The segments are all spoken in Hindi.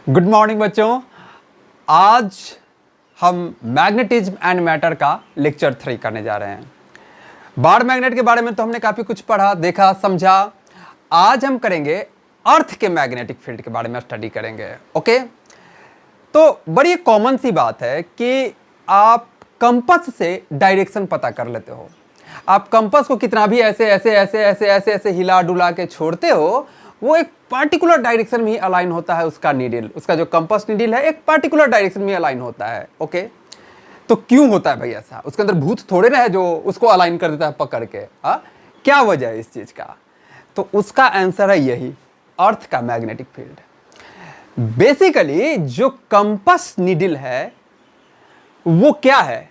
गुड मॉर्निंग बच्चों। आज हम मैग्नेटिज्म एंड मैटर का लेक्चर 3 करने जा रहे हैं। बार मैग्नेट के बारे में तो हमने काफ़ी कुछ पढ़ा, देखा, समझा। आज हम करेंगे अर्थ के मैग्नेटिक फील्ड के बारे में स्टडी करेंगे। ओके, तो बड़ी कॉमन सी बात है कि आप कंपास से डायरेक्शन पता कर लेते हो। आप कंपास को कितना भी ऐसे ऐसे ऐसे ऐसे ऐसे ऐसे हिला डुला के छोड़ते हो, वो एक पार्टिकुलर डायरेक्शन में ही अलाइन होता है। उसका नीडल, उसका जो कंपास नीडल है, एक पार्टिकुलर डायरेक्शन में अलाइन होता है। ओके, तो क्यों होता है भाई ऐसा? उसके अंदर भूत थोड़े ना है जो उसको अलाइन कर देता है पकड़ के। क्या वजह है इस चीज का? तो उसका आंसर है यही, अर्थ का मैग्नेटिक फील्ड। बेसिकली जो कंपास नीडल है वो क्या है?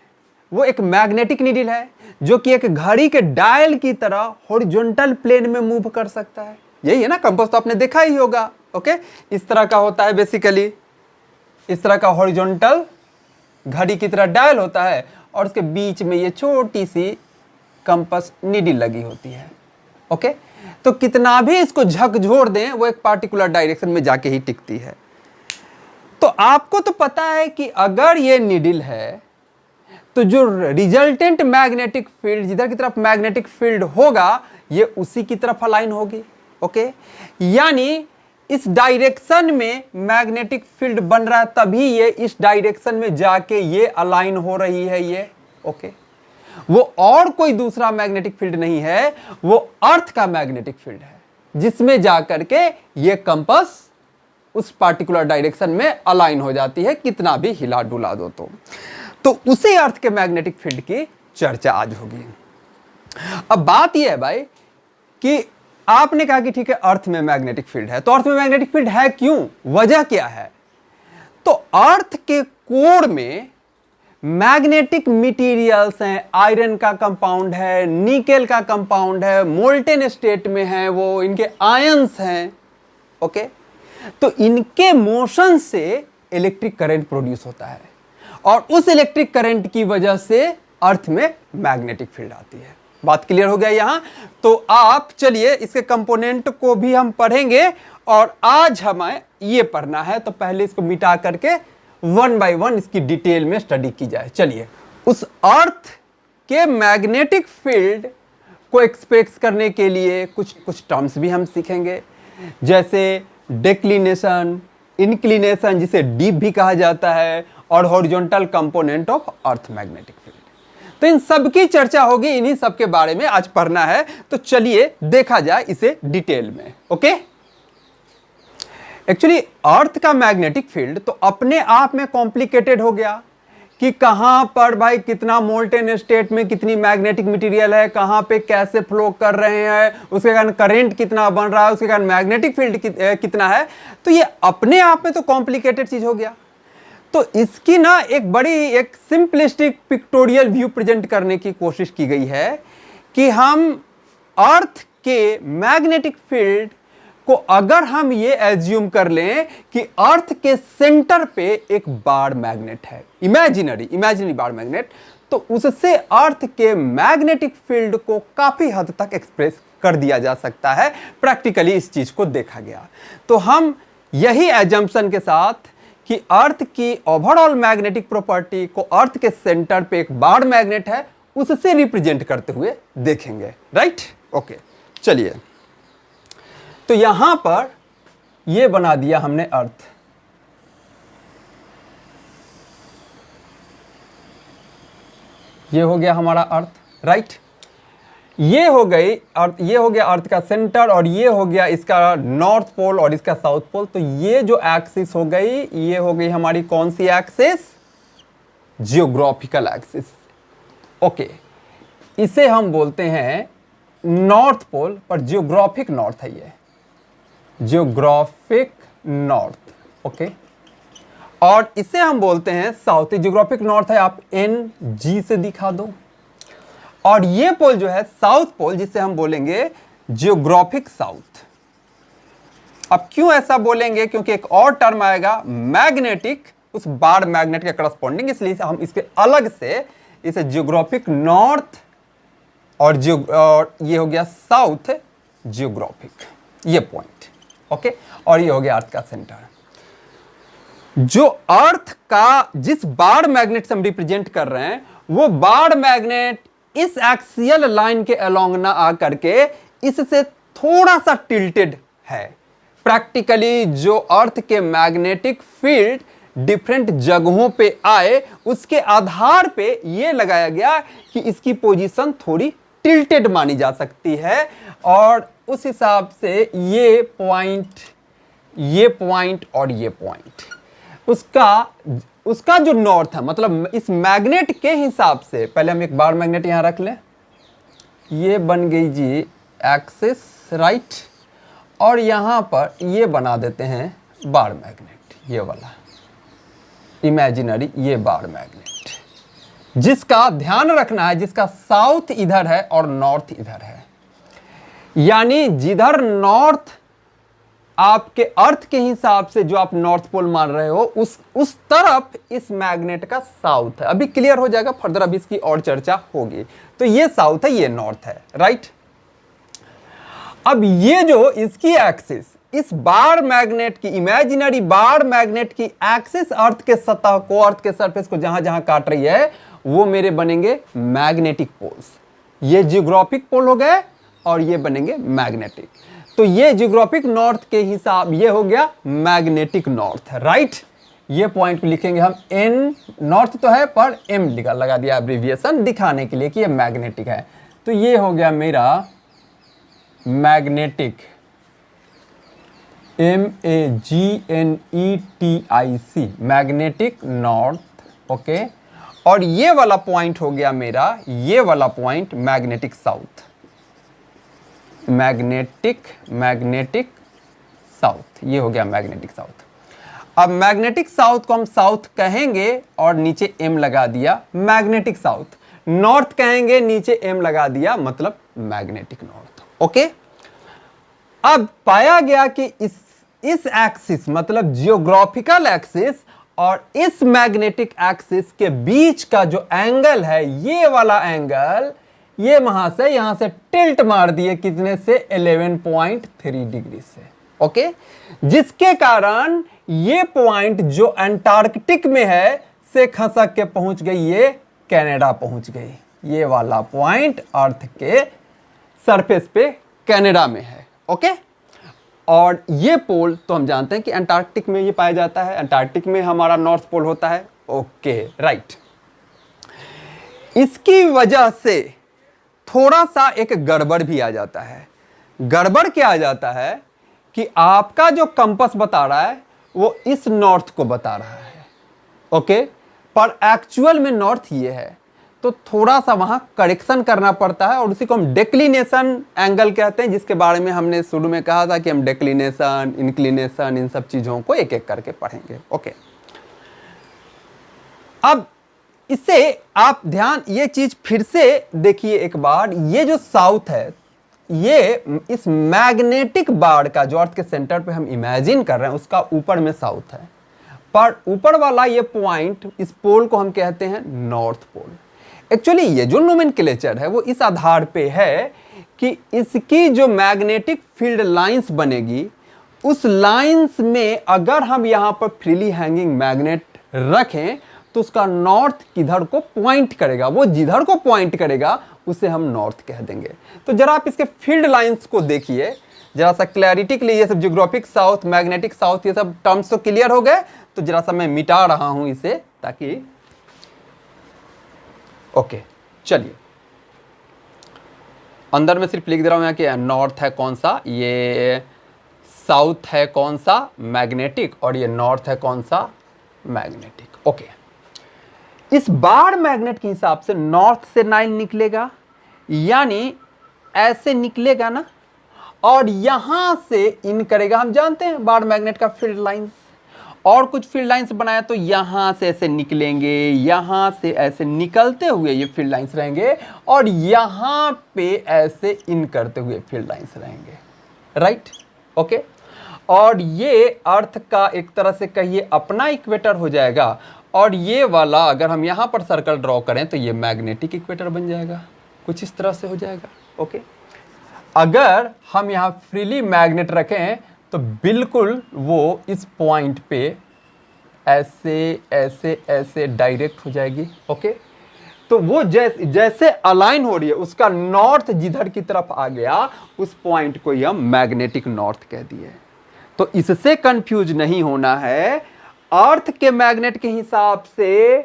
वो एक मैग्नेटिक नीडल है जो कि एक घड़ी के डायल की तरह हॉरिजॉन्टल प्लेन में मूव कर सकता है। यही है ना, कंपास तो आपने देखा ही होगा। ओके, इस तरह का होता है, बेसिकली इस तरह का हॉरिजॉन्टल घड़ी की तरह डायल होता है और उसके बीच में ये छोटी सी कंपास नीडल लगी होती है। ओके, तो कितना भी इसको झकझोर दें, वो एक पार्टिकुलर डायरेक्शन में जाके ही टिकती है। तो आपको तो पता है कि अगर ये नीडल है तो जो रिजल्टेंट मैग्नेटिक फील्ड, जिधर की तरफ मैग्नेटिक फील्ड होगा, ये उसी की तरफ अलाइन होगी। ओके, यानी इस डायरेक्शन में मैग्नेटिक फील्ड बन रहा है, तभी ये इस डायरेक्शन में जाके ये अलाइन हो रही है ये। ओके, वो और कोई दूसरा मैग्नेटिक फील्ड नहीं है, वो अर्थ का मैग्नेटिक फील्ड है, जिसमें जाकर के ये कंपास उस पार्टिकुलर डायरेक्शन में अलाइन हो जाती है, कितना भी हिला डुला दो तो उसी अर्थ के मैग्नेटिक फील्ड की चर्चा आज होगी। अब बात यह है भाई कि आपने कहा कि ठीक है, अर्थ में मैग्नेटिक फील्ड है, तो अर्थ में मैग्नेटिक फील्ड है क्यों? वजह क्या है? तो अर्थ के कोर में मैग्नेटिक मटेरियल्स हैं। आयरन का कंपाउंड है, निकेल का कंपाउंड है, मोल्टेन स्टेट में है वो, इनके आयंस हैं। ओके, तो इनके मोशन से इलेक्ट्रिक करंट प्रोड्यूस होता है और उस इलेक्ट्रिक करंट की वजह से अर्थ में मैग्नेटिक फील्ड आती है। बात क्लियर हो गया यहां? तो आप चलिए इसके कंपोनेंट को भी हम पढ़ेंगे और आज हमें ये पढ़ना है, तो पहले इसको मिटा करके 1 बाय 1 इसकी डिटेल में स्टडी की जाए। चलिए, उस अर्थ के मैग्नेटिक फील्ड को एक्सप्रेस करने के लिए कुछ टर्म्स भी हम सीखेंगे, जैसे डिक्लिनेशन, इंक्लिनेशन, जिसे डीप भी कहा जाता है, और horizontal component of earth magnetic field. तो इन सब की चर्चा होगी, इन्हीं सब के बारे में आज पढ़ना है। तो चलिए देखा जाए इसे डिटेल में। ओके, एक्चुअली अर्थ का मैग्नेटिक फील्ड तो अपने आप में कॉम्प्लिकेटेड हो गया कि कहां पर भाई कितना मोल्टेन स्टेट में कितनी मैग्नेटिक मटेरियल है, कहां पे कैसे फ्लो कर रहे हैं, उसके कारण करंट कितना बन रहा है, उसके कारण मैग्नेटिक फील्ड कितना है। तो ये अपने आप में तो कॉम्प्लिकेटेड चीज हो गया। तो इसकी ना एक सिंपलिस्टिक पिक्टोरियल व्यू प्रेजेंट करने की कोशिश की गई है कि हम अर्थ के मैग्नेटिक फील्ड को अगर हम ये एज्यूम कर लें कि अर्थ के सेंटर पे एक बार मैग्नेट है, इमेजिनरी बार मैग्नेट, तो उससे अर्थ के मैग्नेटिक फील्ड को काफी हद तक एक्सप्रेस कर दिया जा सकता है। प्रैक्टिकली इस चीज को देखा गया। तो हम यही एजम्पशन के साथ कि अर्थ की ओवरऑल मैग्नेटिक प्रॉपर्टी को अर्थ के सेंटर पे एक बार मैग्नेट है, उससे रिप्रेजेंट करते हुए देखेंगे। राइट? ओके, चलिए, तो यहां पर ये बना दिया हमने अर्थ। ये हो गया हमारा अर्थ। राइट? ये हो गई अर्थ, ये हो गया अर्थ का सेंटर, और ये हो गया इसका नॉर्थ पोल और इसका साउथ पोल। तो ये जो एक्सिस हो गई, ये हो गई हमारी कौन सी एक्सिस? Geographical axis. ओके, इसे हम बोलते हैं नॉर्थ पोल, पर जियोग्राफिक नॉर्थ है ये, जियोग्राफिक नॉर्थ। ओके, और इसे हम बोलते हैं साउथ। जियोग्राफिक नॉर्थ है, आप NG से दिखा दो। और ये पोल जो है साउथ पोल, जिसे हम बोलेंगे जियोग्राफिक साउथ। अब क्यों ऐसा बोलेंगे? क्योंकि एक और टर्म आएगा मैग्नेटिक, उस बार मैग्नेट के करस्पॉन्डिंग, इसलिए हम इसके अलग से इसे जियोग्राफिक नॉर्थ और ये हो गया साउथ जियोग्राफिक, ये पॉइंट। ओके, और ये हो गया अर्थ का सेंटर। जो अर्थ का जिस बाड़ मैग्नेट से हम रिप्रेजेंट कर रहे हैं, वो बाड़ मैग्नेट इस एक्सियल लाइन के अलोंग ना आकर के इससे थोड़ा सा टिल्टेड है। प्रैक्टिकली जो अर्थ के मैग्नेटिक फील्ड डिफरेंट जगहों पे आए, उसके आधार पे ये लगाया गया कि इसकी पोजीशन थोड़ी टिल्टेड मानी जा सकती है, और उस हिसाब से ये पॉइंट और ये पॉइंट उसका जो नॉर्थ है, मतलब इस मैग्नेट के हिसाब से, पहले हम एक बार मैग्नेट यहां रख लें, ये बन गई जी एक्सिस, राइट, और यहां पर ये बना देते हैं बार मैग्नेट, ये वाला इमेजिनरी, ये बार मैग्नेट, जिसका ध्यान रखना है, जिसका साउथ इधर है और नॉर्थ इधर है। यानी जिधर नॉर्थ आपके अर्थ के हिसाब से जो आप नॉर्थ पोल मान रहे हो, उस तरफ इस मैग्नेट का साउथ है। अभी क्लियर हो जाएगा, फर्दर अभी इसकी और चर्चा होगी। तो ये साउथ है, ये नॉर्थ है, राइट। अब ये जो इसकी एक्सिस, इस बार मैग्नेट की, इमेजिनरी बार मैग्नेट की एक्सिस अर्थ के सतह को, अर्थ के सरफेस को जहां जहां काट रही है, वो मेरे बनेंगे मैग्नेटिक पोल्स। ये जियोग्राफिक पोल हो गए और ये बनेंगे मैग्नेटिक। तो ये जियोग्राफिक नॉर्थ के हिसाब, ये हो गया मैग्नेटिक नॉर्थ, राइट। ये पॉइंट लिखेंगे हम एन, नॉर्थ तो है पर एम लगा दिया एब्रिविएशन दिखाने के लिए कि ये मैग्नेटिक है। तो ये हो गया मेरा magnetic, MAGNETIC, magnetic north, okay. और ये वाला पॉइंट हो गया मेरा, ये वाला point magnetic south, magnetic south, ये हो गया मैग्नेटिक साउथ। अब मैग्नेटिक साउथ को हम साउथ कहेंगे और नीचे एम लगा दिया, मैग्नेटिक साउथ। नॉर्थ कहेंगे, नीचे एम लगा दिया, मतलब मैग्नेटिक नॉर्थ, ओके। अब पाया गया कि इस एक्सिस, मतलब जियोग्राफिकल एक्सिस और इस मैग्नेटिक एक्सिस के बीच का जो एंगल है, ये वाला एंगल, ये वहां से यहां से टिल्ट मार दिए, कितने से, 11.3 डिग्री से, ओके। जिसके कारण ये पॉइंट जो अंटार्कटिक में है से खसक के पहुंच गई, ये कनाडा पहुंच गई। ये वाला पॉइंट अर्थ के सरफेस पे कनाडा में है, ओके। और ये पोल तो हम जानते हैं कि अंटार्कटिक में ये पाया जाता है, अंटार्कटिक में हमारा नॉर्थ पोल होता है, ओके, राइट। इसकी वजह से थोड़ा सा एक गड़बड़ भी आ जाता है। गड़बड़ क्या आ जाता है कि आपका जो कंपास बता रहा है वो इस नॉर्थ को बता रहा है, ओके, पर एक्चुअल में नॉर्थ ये है। तो थोड़ा सा वहां करेक्शन करना पड़ता है, और उसी को हम डेक्लिनेशन एंगल कहते हैं, जिसके बारे में हमने शुरू में कहा था कि हम डेक्लिनेशन, इंक्लिनेशन, इन सब चीजों को एक एक करके पढ़ेंगे, ओके। अब इससे आप ध्यान, ये चीज फिर से देखिए एक बार, ये जो साउथ है, ये इस मैग्नेटिक बाड़ का जो अर्थ के सेंटर पे हम इमेजिन कर रहे हैं, उसका ऊपर में साउथ है, पर ऊपर वाला ये पॉइंट, इस पोल को हम कहते हैं नॉर्थ पोल। एक्चुअली ये जो नोमेनक्लेचर है वो इस आधार पे है कि इसकी जो मैग्नेटिक फील्ड लाइंस बनेगी, उस लाइंस में अगर हम यहाँ पर फ्रीली हैंगिंग मैग्नेट रखें तो उसका नॉर्थ किधर को पॉइंट करेगा, वो जिधर को पॉइंट करेगा उसे हम नॉर्थ कह देंगे। तो जरा आप इसके फील्ड लाइंस को देखिए, जरा सा क्लैरिटी के लिए। ये सब जियोग्राफिक साउथ, मैग्नेटिक साउथ, ये सब टर्म्स तो क्लियर हो गए, तो जरा सा मैं मिटा रहा हूं इसे, ताकि, ओके, चलिए अंदर में सिर्फ लिख दे रहा हूं यहाँ कि नॉर्थ है कौन सा, ये साउथ है कौन सा, मैग्नेटिक, और ये नॉर्थ है कौन सा, मैग्नेटिक, ओके। इस बार मैग्नेट के हिसाब से नॉर्थ से नाइन निकलेगा, यानी ऐसे निकलेगा ना, और यहां से इन करेगा। हम जानते हैं बार मैग्नेट का फील्ड लाइंस, और कुछ फील्ड लाइंस बनाया तो यहां से ऐसे निकलेंगे, यहां से ऐसे निकलते हुए ये फील्ड लाइंस रहेंगे, और यहां पे ऐसे इन करते हुए फील्ड लाइंस रहेंगे, राइट, ओके। और ये अर्थ का एक तरह से कहिए अपना इक्वेटर हो जाएगा, और ये वाला अगर हम यहाँ पर सर्कल ड्रॉ करें तो ये मैग्नेटिक इक्वेटर बन जाएगा, कुछ इस तरह से हो जाएगा, ओके। अगर हम यहाँ फ्रीली मैग्नेट रखें तो बिल्कुल वो इस पॉइंट पे ऐसे ऐसे ऐसे डायरेक्ट हो जाएगी। ओके, तो वो जैसे अलाइन हो रही है, उसका नॉर्थ जिधर की तरफ आ गया, उस पॉइंट को ही हम मैग्नेटिक नॉर्थ कह दिए। तो इससे कंफ्यूज नहीं होना है। अर्थ के मैग्नेट के हिसाब से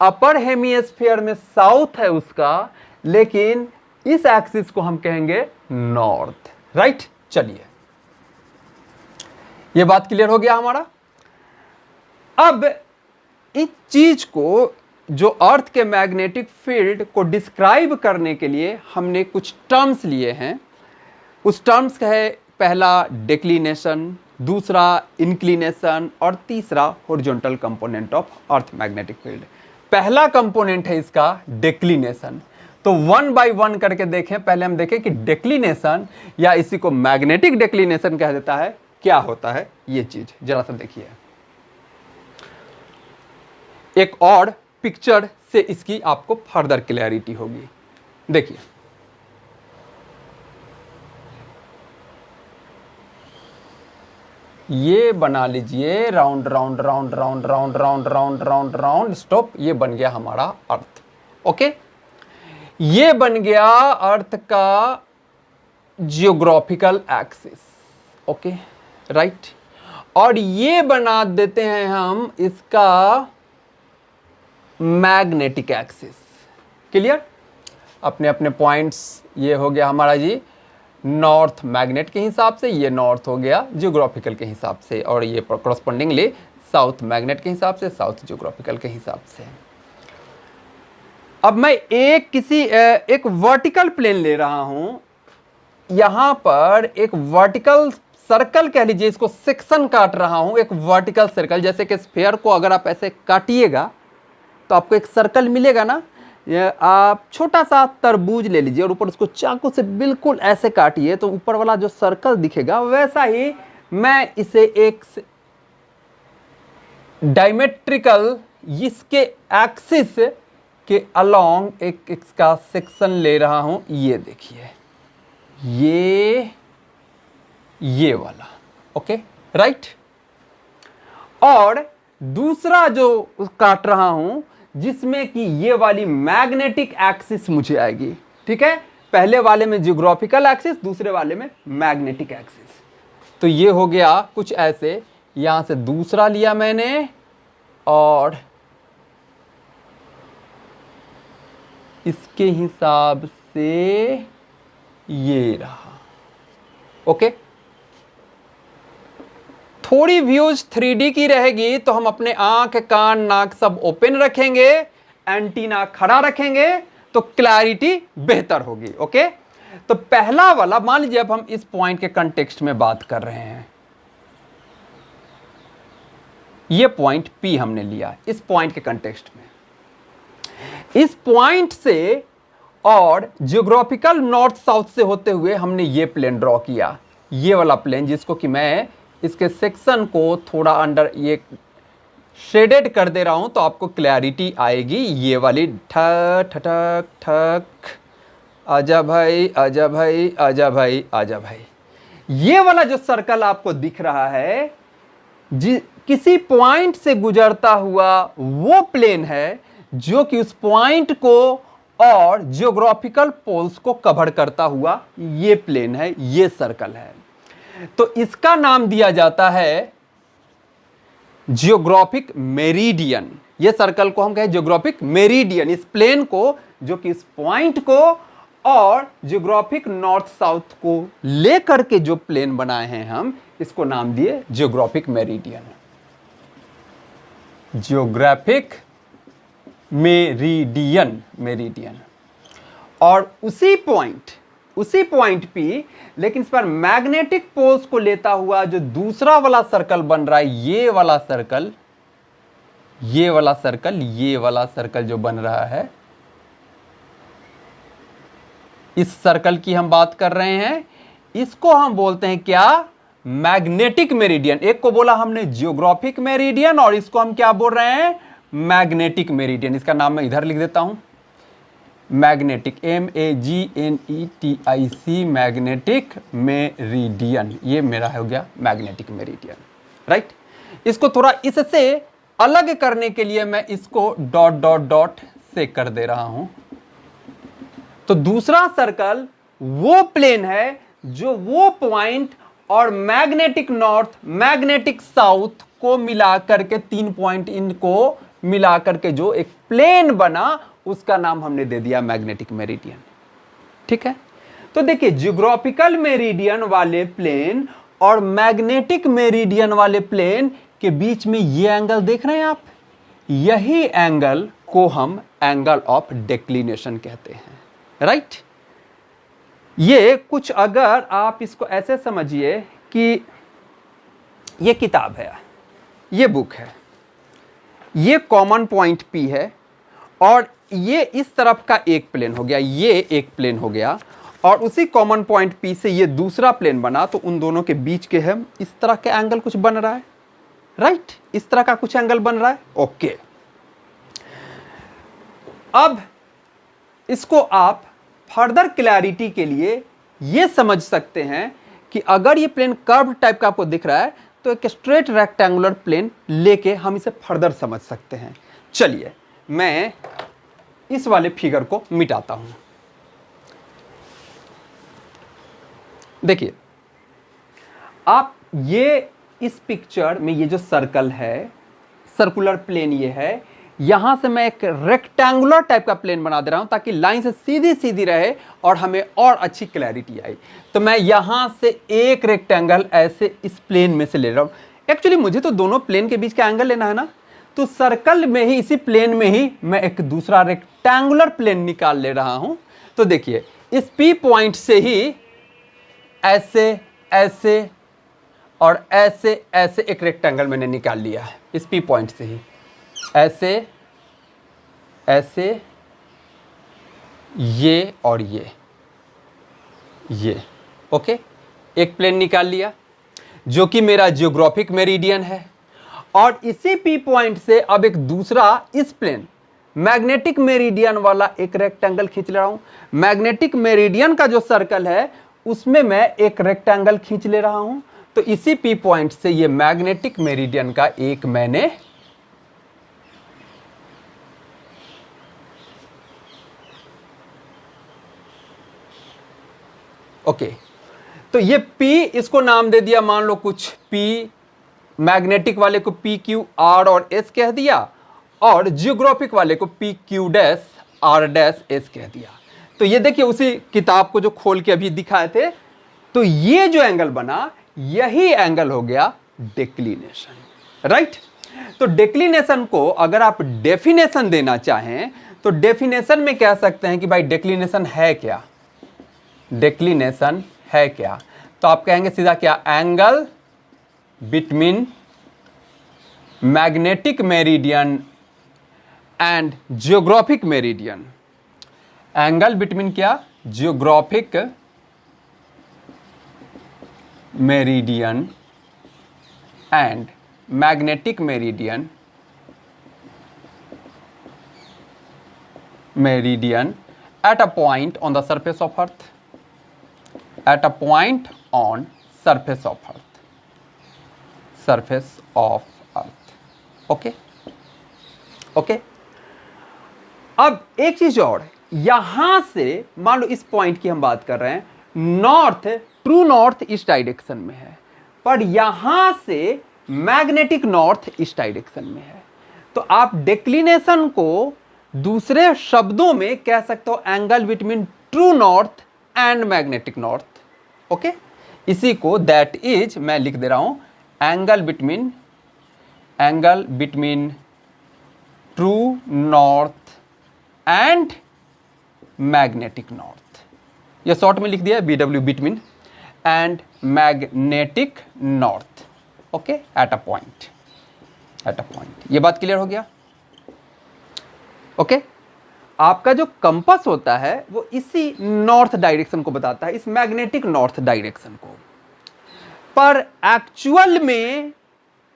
अपर हेमिस्फीयर में साउथ है उसका, लेकिन इस एक्सिस को हम कहेंगे नॉर्थ। राइट, चलिए ये बात क्लियर हो गया हमारा। अब इस चीज को, जो अर्थ के मैग्नेटिक फील्ड को डिस्क्राइब करने के लिए हमने कुछ टर्म्स लिए हैं। उस टर्म्स का है पहला डिक्लिनेशन, दूसरा इंक्लिनेशन और तीसरा horizontal component of earth magnetic field. पहला कंपोनेंट है इसका डिक्लिनेशन। तो 1 by 1 करके देखें। पहले हम देखें कि डिक्लिनेशन या इसी को मैग्नेटिक डिक्लिनेशन कह देता है, क्या होता है ये चीज जरा सा देखिए। एक और पिक्चर से इसकी आपको फर्दर क्लैरिटी होगी। देखिए, ये बना लीजिए round round round round round round round round round stop. ये बन गया हमारा अर्थ। ओके, ये बन गया अर्थ का जियोग्राफिकल एक्सिस। ओके, राइट, और ये बना देते हैं हम इसका मैग्नेटिक एक्सिस। क्लियर? अपने अपने पॉइंट्स, ये हो गया हमारा जी नॉर्थ मैग्नेट के हिसाब से, ये नॉर्थ हो गया जियोग्राफिकल के हिसाब से, और ये कॉरस्पॉन्डिंगली साउथ मैग्नेट के हिसाब से, साउथ जियोग्राफिकल के हिसाब से। अब मैं एक वर्टिकल प्लेन ले रहा हूं, यहां पर एक वर्टिकल सर्कल कह लीजिए, इसको सेक्शन काट रहा हूं, एक वर्टिकल सर्कल। जैसे कि स्फीयर को अगर आप ऐसे काटिएगा तो आपको एक सर्कल मिलेगा ना। आप छोटा सा तरबूज ले लीजिए और ऊपर उसको चाकू से बिल्कुल ऐसे काटिए तो ऊपर वाला जो सर्कल दिखेगा, वैसा ही मैं इसे एक डायमेट्रिकल, इसके एक्सिस के अलोंग एक इसका सेक्शन ले रहा हूं। ये देखिए, ये वाला। Okay, right. और दूसरा जो काट रहा हूं, जिसमें कि ये वाली मैग्नेटिक एक्सिस मुझे आएगी। ठीक है, पहले वाले में जियोग्राफिकल एक्सिस, दूसरे वाले में मैग्नेटिक एक्सिस। तो ये हो गया कुछ ऐसे। यहां से दूसरा लिया मैंने और इसके हिसाब से ये रहा। ओके, थोड़ी व्यूज 3D की रहेगी तो हम अपने आंख, कान, नाक सब ओपन रखेंगे, एंटीना खड़ा रखेंगे तो क्लैरिटी बेहतर होगी। ओके, तो पहला वाला मान लीजिए, अब हम इस पॉइंट के कंटेक्स्ट में बात कर रहे हैं। ये पॉइंट P हमने लिया इस पॉइंट के कंटेक्स्ट में। इस पॉइंट से और जियोग्राफिकल नॉर्थ साउथ से होते हुए हमने ये प्लेन ड्रॉ किया, ये वाला प्लेन, जिसको कि मैं इसके सेक्शन को थोड़ा अंडर ये शेडेड कर दे रहा हूं तो आपको क्लैरिटी आएगी। ये वाली ठक ठक ठक, आजा भाई आजा भाई आजा भाई आजा भाई। ये वाला जो सर्कल आपको दिख रहा है, किसी पॉइंट से गुजरता हुआ वो प्लेन है जो कि उस पॉइंट को और जियोग्राफिकल पोल्स को कवर करता हुआ ये प्लेन है, ये सर्कल है। तो इसका नाम दिया जाता है जियोग्राफिक मेरिडियन। ये सर्कल को हम कहें जियोग्राफिक मेरिडियन। इस प्लेन को, जो कि इस पॉइंट को और जियोग्राफिक नॉर्थ साउथ को लेकर के जो प्लेन बनाए हैं हम, इसको नाम दिए जियोग्राफिक मेरिडियन। Geographic meridian. और उसी पॉइंट P, लेकिन इस पर मैग्नेटिक पोल्स को लेता हुआ जो दूसरा वाला सर्कल बन रहा है, ये वाला सर्कल जो बन रहा है, इस सर्कल की हम बात कर रहे हैं। इसको हम बोलते हैं क्या? Magnetic meridian. एक को बोला हमने जियोग्राफिक मेरिडियन और इसको हम क्या बोल रहे हैं? Magnetic meridian. इसका नाम मैं इधर लिख देता हूं, मैग्नेटिक, MAGNETIC, मैग्नेटिक मेरिडियन। ये मेरा हो गया मैग्नेटिक मेरिडियन, राइट। इसको थोड़ा इससे अलग करने के लिए मैं इसको डॉट डॉट डॉट से कर दे रहा हूं। तो दूसरा सर्कल वो प्लेन है जो वो पॉइंट और मैग्नेटिक नॉर्थ मैग्नेटिक साउथ को मिला करके 3 पॉइंट इनको मिला करके जो एक प्लेन बना, उसका नाम हमने दे दिया मैग्नेटिक मेरिडियन। ठीक है, तो देखिए जियोग्राफिकल मेरिडियन वाले प्लेन और मैग्नेटिक मेरिडियन वाले प्लेन के बीच में ये एंगल देख रहे हैं आप, यही एंगल को हम एंगल ऑफ डिक्लिनेशन कहते हैं। राइट, ये कुछ अगर आप इसको ऐसे समझिए कि ये किताब है, ये बुक है, ये कॉमन पॉइंट P है और ये इस तरफ का एक प्लेन हो गया, ये एक प्लेन हो गया और उसी कॉमन पॉइंट P से ये दूसरा प्लेन बना, तो उन दोनों के बीच के हम इस तरह के एंगल कुछ बन रहा है। राइट, इस तरह का कुछ एंगल बन रहा है। ओके, अब इसको आप फर्दर क्लैरिटी के लिए ये समझ सकते हैं कि अगर ये प्लेन कर्व टाइप का आपको दिख रहा है तो एक स्ट्रेट रेक्टेंगुलर प्लेन लेके हम इसे फर्दर समझ सकते हैं। चलिए मैं इस वाले फिगर को मिटाता हूं। देखिए आप ये इस पिक्चर में ये जो सर्कल है, सर्कुलर प्लेन ये है, यहां से मैं एक रेक्टेंगुलर टाइप का प्लेन बना दे रहा हूं ताकि लाइन से सीधी सीधी रहे और हमें और अच्छी क्लैरिटी आई। तो मैं यहां से एक रेक्टेंगल ऐसे इस प्लेन में से ले रहा हूं। एक्चुअली मुझे तो दोनों प्लेन के बीच का एंगल लेना है ना, तो सर्कल में ही, इसी प्लेन में ही मैं एक दूसरा रेक्टेंगुलर प्लेन निकाल ले रहा हूं। तो देखिए इस P पॉइंट से ही ऐसे ऐसे और ऐसे ऐसे एक रेक्टेंगल मैंने निकाल लिया है। इस P पॉइंट से ही ऐसे ऐसे, ये और ये ओके, एक प्लेन निकाल लिया जो कि मेरा जियोग्राफिक मेरिडियन है। और इसी P पॉइंट से अब एक दूसरा इस प्लेन मैग्नेटिक मेरिडियन वाला एक रेक्टेंगल खींच ले रहा हूं। मैग्नेटिक मेरिडियन का जो सर्कल है उसमें मैं एक रेक्टेंगल खींच ले रहा हूं। तो इसी P पॉइंट से ये मैग्नेटिक मेरिडियन का एक मैंने ओके, तो ये P इसको नाम दे दिया, मान लो कुछ P, मैग्नेटिक वाले को PQ R और S कह दिया और जियोग्राफिक वाले को PQ dash R dash S कह दिया। तो ये देखिए उसी किताब को जो खोल के अभी दिखाए थे, तो ये जो एंगल बना यही एंगल हो गया डिक्लिनेशन। राइट, तो डिक्लिनेशन को अगर आप डेफिनेशन देना चाहें तो डेफिनेशन में कह सकते हैं कि भाई डिक्लिनेशन है क्या, डिक्लिनेशन है क्या। तो आप कहेंगे सीधा क्या, angle between magnetic meridian and geographic meridian. Angle between क्या, geographic meridian and magnetic meridian at a point on the surface of earth, at a point on surface of earth, surface of earth। Okay okay, अब एक चीज और, यहां से मान लो इस पॉइंट की हम बात कर रहे हैं, नॉर्थ, ट्रू नॉर्थ इस डायरेक्शन में है, पर यहां से मैग्नेटिक नॉर्थ इस डायरेक्शन में है। तो आप डिक्लिनेशन को दूसरे शब्दों में कह सकते हो angle between true north and magnetic north. Okay, इसी को दैट इज मैं लिख दे रहा हूं angle between true north and magnetic north. यह शॉर्ट में लिख दिया BW, between and magnetic north. Okay, at a point, ये बात क्लियर हो गया। ओके, आपका जो कंपास होता है वो इसी नॉर्थ डायरेक्शन को बताता है, इस मैग्नेटिक नॉर्थ डायरेक्शन को। पर एक्चुअल में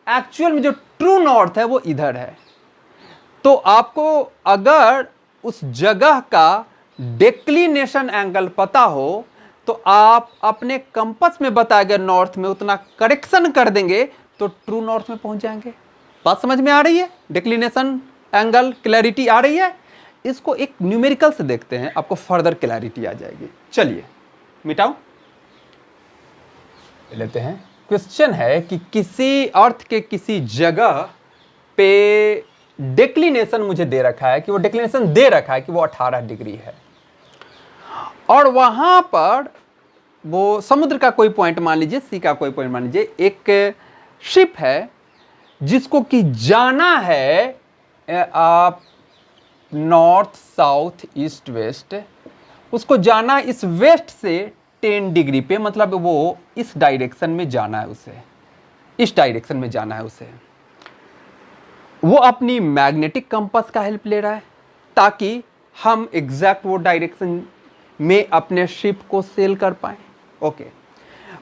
जो ट्रू नॉर्थ है वो इधर है। तो आपको अगर उस जगह का डिक्लिनेशन एंगल पता हो तो आप अपने कंपास में बताए गए नॉर्थ में उतना करेक्शन कर देंगे तो ट्रू नॉर्थ में पहुंच जाएंगे। बात समझ में आ रही है? डिक्लिनेशन एंगल क्लैरिटी आ रही है? इसको एक न्यूमेरिकल से देखते हैं, आपको फर्दर क्लैरिटी आ जाएगी। चलिए मिटाओ, लेते हैं। क्वेश्चन है कि किसी अर्थ के किसी जगह पे डिक्लिनेशन मुझे दे रखा है, कि वो डिक्लिनेशन दे रखा है कि वो 18 डिग्री है, और वहां पर वो समुद्र का कोई पॉइंट मान लीजिए, सी का कोई पॉइंट मान लीजिए, एक शिप है जिसको कि जाना है आप नॉर्थ साउथ ईस्ट वेस्ट, उसको जाना इस वेस्ट से 10 डिग्री पे, मतलब वो इस डायरेक्शन में जाना है उसे, इस डायरेक्शन में जाना है उसे। वो अपनी मैग्नेटिक कंपास का हेल्प ले रहा है ताकि हम एग्जैक्ट वो डायरेक्शन में अपने शिप को सेल कर पाए। ओके,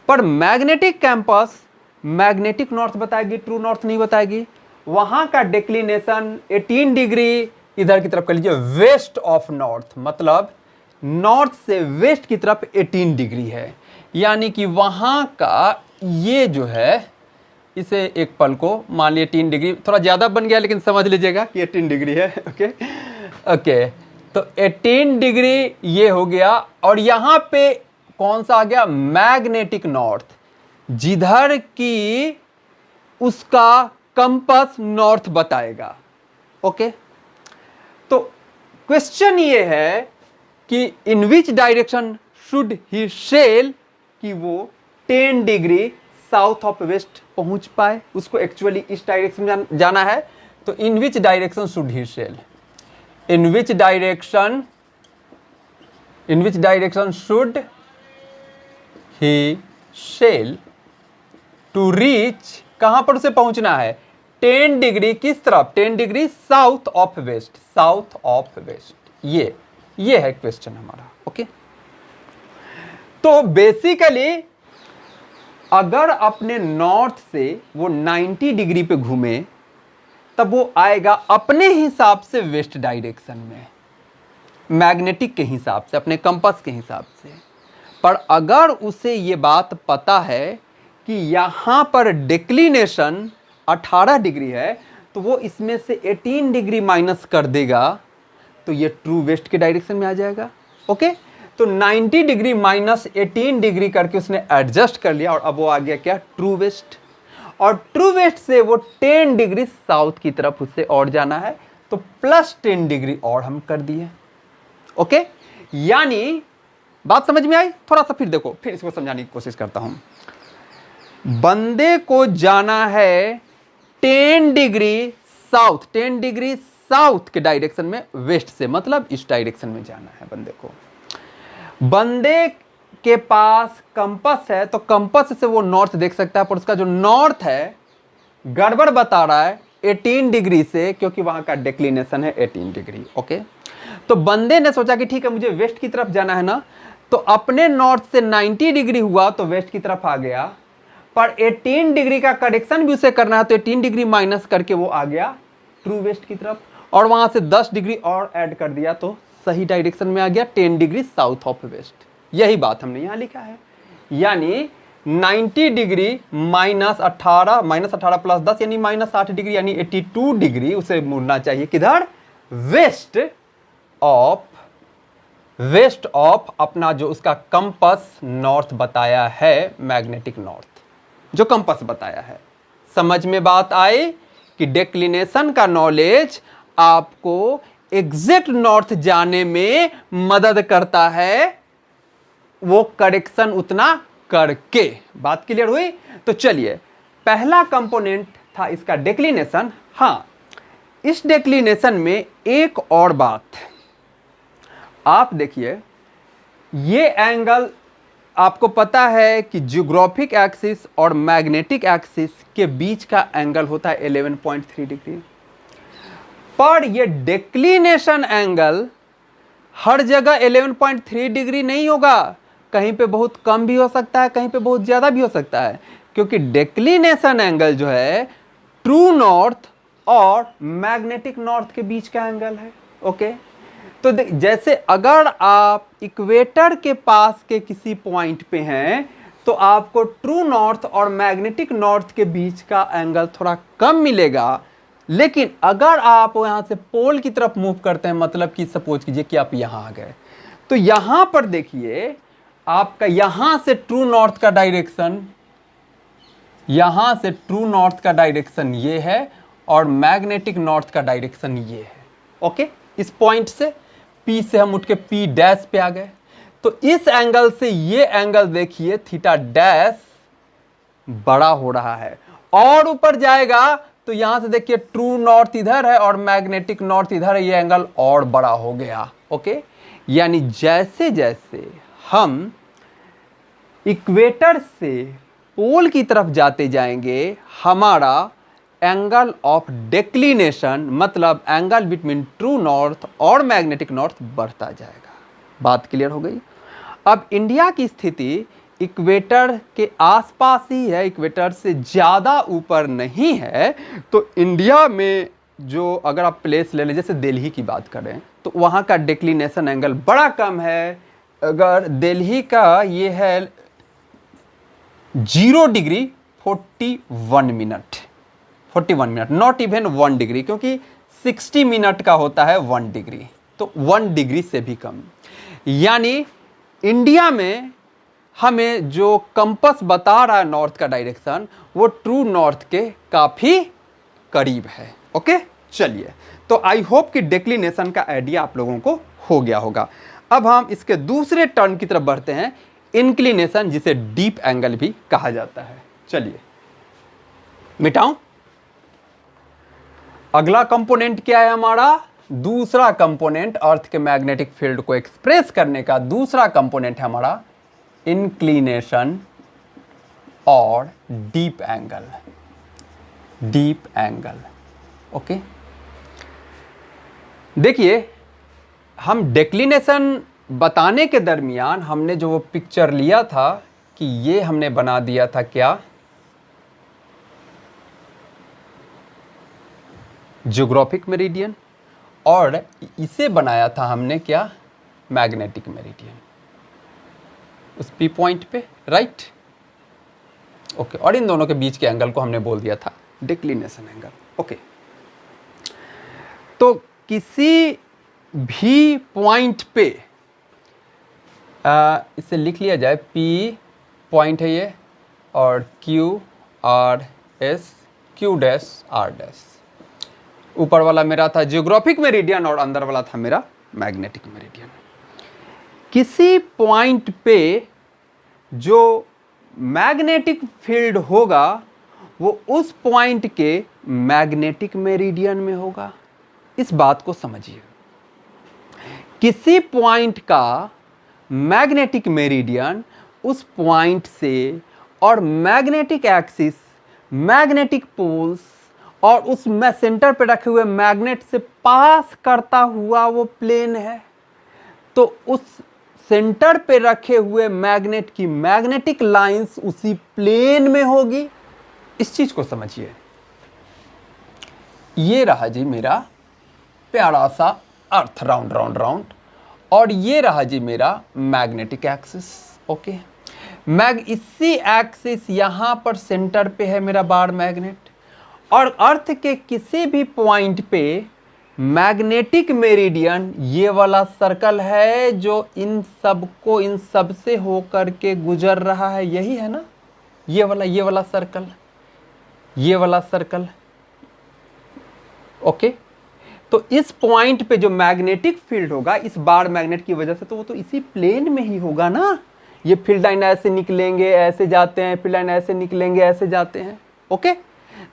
पर मैग्नेटिक कंपास मैग्नेटिक नॉर्थ बताएगी, ट्रू नॉर्थ नहीं बताएगी। वहां का डिक्लिनेशन 18 डिग्री इधर की तरफ कर लीजिए, वेस्ट ऑफ नॉर्थ, मतलब नॉर्थ से वेस्ट की तरफ 18 डिग्री है, यानी कि वहां का ये जो है, इसे एक पल को मान लिया 3 डिग्री, थोड़ा ज़्यादा बन गया लेकिन समझ लीजिएगा कि 18 डिग्री है। ओके ओके, तो 18 डिग्री ये हो गया, और यहाँ पे कौन सा आ गया? मैग्नेटिक नॉर्थ, जिधर की उसका कंपास नॉर्थ बताएगा। ओके, तो क्वेश्चन ये है कि in which direction should he sail, कि वो 10 डिग्री साउथ ऑफ वेस्ट पहुंच पाए, उसको एक्चुअली इस डायरेक्शन में जाना है। तो in which direction should he sail, in which direction should he sail to reach, कहां पर उसे पहुंचना है? 10 डिग्री किस तरफ? 10 degree south of west, south of west. ये है क्वेश्चन हमारा। ओके, तो बेसिकली अगर अपने नॉर्थ से वो 90 डिग्री पे घूमे, तब वो आएगा अपने हिसाब से वेस्ट डायरेक्शन में, मैग्नेटिक के हिसाब से, अपने कंपास के हिसाब से। पर अगर उसे ये बात पता है कि यहाँ पर डिक्लिनेशन 18 डिग्री है, तो वो इसमें से 18 डिग्री माइनस कर देगा, तो ये ट्रू वेस्ट के डायरेक्शन में आ जाएगा। ओके, तो 90 डिग्री माइनस 18 डिग्री करके उसने एडजस्ट कर लिया, और अब वो आ गया क्या? True west. और ट्रू वेस्ट से वो 10 डिग्री साउथ की तरफ उससे और जाना है, तो प्लस 10 डिग्री और हम कर दिए। ओके, यानी बात समझ में आई? थोड़ा सा फिर देखो, फिर इसको समझाने की कोशिश करता हूं। बंदे को जाना है 10 डिग्री साउथ, 10 डिग्री साउथ के डायरेक्शन में वेस्ट से, मतलब इस डायरेक्शन में जाना है बंदे को। बंदे के पास कंपास है, तो कंपास से वो नॉर्थ देख सकता है, पर उसका जो नॉर्थ है गड़बड़ बता रहा है 18 डिग्री से, क्योंकि वहां का डिक्लिनेशन है 18 डिग्री। ओके, तो बंदे ने सोचा कि ठीक है मुझे वेस्ट की तरफ जाना है ना, तो अपने नॉर्थ से 90 डिग्री हुआ तो वेस्ट की तरफ आ गया, पर 18 डिग्री का करेक्शन भी उसे करना है, तो 18 डिग्री माइनस करके वो आ गया ट्रू वेस्ट की तरफ, और वहां से 10 डिग्री और ऐड कर दिया तो सही डायरेक्शन में आ गया, 10 डिग्री साउथ ऑफ वेस्ट। यही बात हमने यहां लिखा है, यानी 90 डिग्री माइनस 18 प्लस 10 यानी माइनस 8 डिग्री, यानी 82 डिग्री उसे मुड़ना चाहिए किधर? वेस्ट ऑफ अपना जो उसका कंपास नॉर्थ बताया है, मैग्नेटिक नॉर्थ जो कंपास बताया है। समझ में बात आई कि डिक्लिनेशन का नॉलेज आपको एग्जैक्ट नॉर्थ जाने में मदद करता है, वो करेक्शन उतना करके। बात क्लियर हुई? तो चलिए, पहला कंपोनेंट था इसका डिक्लिनेशन। हाँ, इस डिक्लिनेशन में एक और बात, आप देखिए, ये एंगल आपको पता है कि जियोग्राफिक एक्सिस और मैग्नेटिक एक्सिस के बीच का एंगल होता है 11.3 डिग्री, पर ये डिक्लिनेशन एंगल हर जगह 11.3 डिग्री नहीं होगा, कहीं पे बहुत कम भी हो सकता है, कहीं पे बहुत ज़्यादा भी हो सकता है, क्योंकि डिक्लिनेशन एंगल जो है ट्रू नॉर्थ और मैग्नेटिक नॉर्थ के बीच का एंगल है। ओके, तो जैसे अगर आप इक्वेटर के पास के किसी पॉइंट पे हैं, तो आपको ट्रू नॉर्थ और मैग्नेटिक नॉर्थ के बीच का एंगल थोड़ा कम मिलेगा, लेकिन अगर आप यहां से पोल की तरफ मूव करते हैं, मतलब कि सपोज कीजिए कि आप यहां आ गए, तो यहां पर देखिए आपका यहां से ट्रू नॉर्थ का डायरेक्शन, यहां से ट्रू नॉर्थ का डायरेक्शन ये है और मैग्नेटिक नॉर्थ का डायरेक्शन ये है। ओके, इस पॉइंट से P से हम उठ के P डैश पे आ गए, तो इस एंगल से ये एंगल देखिए थीटा डैश बड़ा हो रहा है, और ऊपर जाएगा तो यहां से देखिए ट्रू नॉर्थ इधर है और मैग्नेटिक नॉर्थ इधर है, ये एंगल और बड़ा हो गया। ओके, यानी जैसे जैसे हम इक्वेटर से पोल की तरफ जाते जाएंगे, हमारा एंगल ऑफ डेक्लिनेशन मतलब एंगल बिटवीन ट्रू नॉर्थ और मैग्नेटिक नॉर्थ बढ़ता जाएगा। बात क्लियर हो गई। अब इंडिया की स्थिति इक्वेटर के आसपास ही है, इक्वेटर से ज़्यादा ऊपर नहीं है, तो इंडिया में जो अगर आप प्लेस ले लें, जैसे दिल्ली की बात करें, तो वहाँ का डेक्लिनेशन एंगल बड़ा कम है। अगर दिल्ली का ये है 0 degree 41 minute, 41 minute, not even 1 degree, क्योंकि 60 मिनट का होता है 1 डिग्री, तो 1 डिग्री से भी कम। यानी इंडिया में हमें जो कंपास बता रहा है नॉर्थ का डायरेक्शन, वो ट्रू नॉर्थ के काफ़ी करीब है। ओके, चलिए, तो आई होप कि डेक्लिनेशन का आइडिया आप लोगों को हो गया होगा। अब हम इसके दूसरे टर्न की तरफ बढ़ते हैं, इंक्लिनेशन, जिसे डीप एंगल भी कहा जाता है। चलिए मिटाऊं। अगला कंपोनेंट क्या है हमारा? दूसरा कंपोनेंट अर्थ के मैग्नेटिक फील्ड को एक्सप्रेस करने का दूसरा कंपोनेंट है हमारा इंक्लिनेशन और deep angle. Deep angle, okay. देखिए, हम डेक्लिनेशन बताने के दरमियान हमने जो वो पिक्चर लिया था कि ये हमने बना दिया था क्या, ज्योग्राफिक मेरिडियन, और इसे बनाया था हमने क्या, मैग्नेटिक मेरिडियन, उस पी पॉइंट पे, राइट। ओके, और इन दोनों के बीच के एंगल को हमने बोल दिया था डिक्लिनेशन एंगल। ओके, तो किसी भी पॉइंट पे इसे लिख लिया जाए, पी पॉइंट है ये, और Q R S, Q dash R dash. ऊपर वाला मेरा था जियोग्राफिक मेरिडियन और अंदर वाला था मेरा मैग्नेटिक मेरिडियन। किसी पॉइंट पे जो मैग्नेटिक फील्ड होगा वो उस पॉइंट के मैग्नेटिक मेरिडियन में होगा। इस बात को समझिए, किसी पॉइंट का मैग्नेटिक मेरिडियन उस पॉइंट से और मैग्नेटिक एक्सिस, मैग्नेटिक पोल्स और उस सेंटर पे रखे हुए मैग्नेट से पास करता हुआ वो प्लेन है, तो उस सेंटर पे रखे हुए मैग्नेट की मैग्नेटिक लाइंस उसी प्लेन में होगी। इस चीज को समझिए। ये रहा जी मेरा प्यारा सा अर्थ, राउंड राउंड राउंड, और ये रहा जी मेरा मैग्नेटिक एक्सिस। ओके, इसी एक्सिस यहां पर सेंटर पे है मेरा बार मैग्नेट, और अर्थ के किसी भी पॉइंट पे मैग्नेटिक मेरिडियन ये वाला सर्कल है जो इन सबको, इन सब से होकर के गुजर रहा है, यही है ना, ये वाला सर्कल, ये वाला सर्कल। ओके, तो इस पॉइंट पे जो मैग्नेटिक फील्ड होगा इस बार मैग्नेट की वजह से, तो वो तो इसी प्लेन में ही होगा ना। ये फील्ड लाइन ऐसे निकलेंगे, ऐसे जाते हैं, फील्ड लाइन ऐसे निकलेंगे, ऐसे जाते हैं। ओके,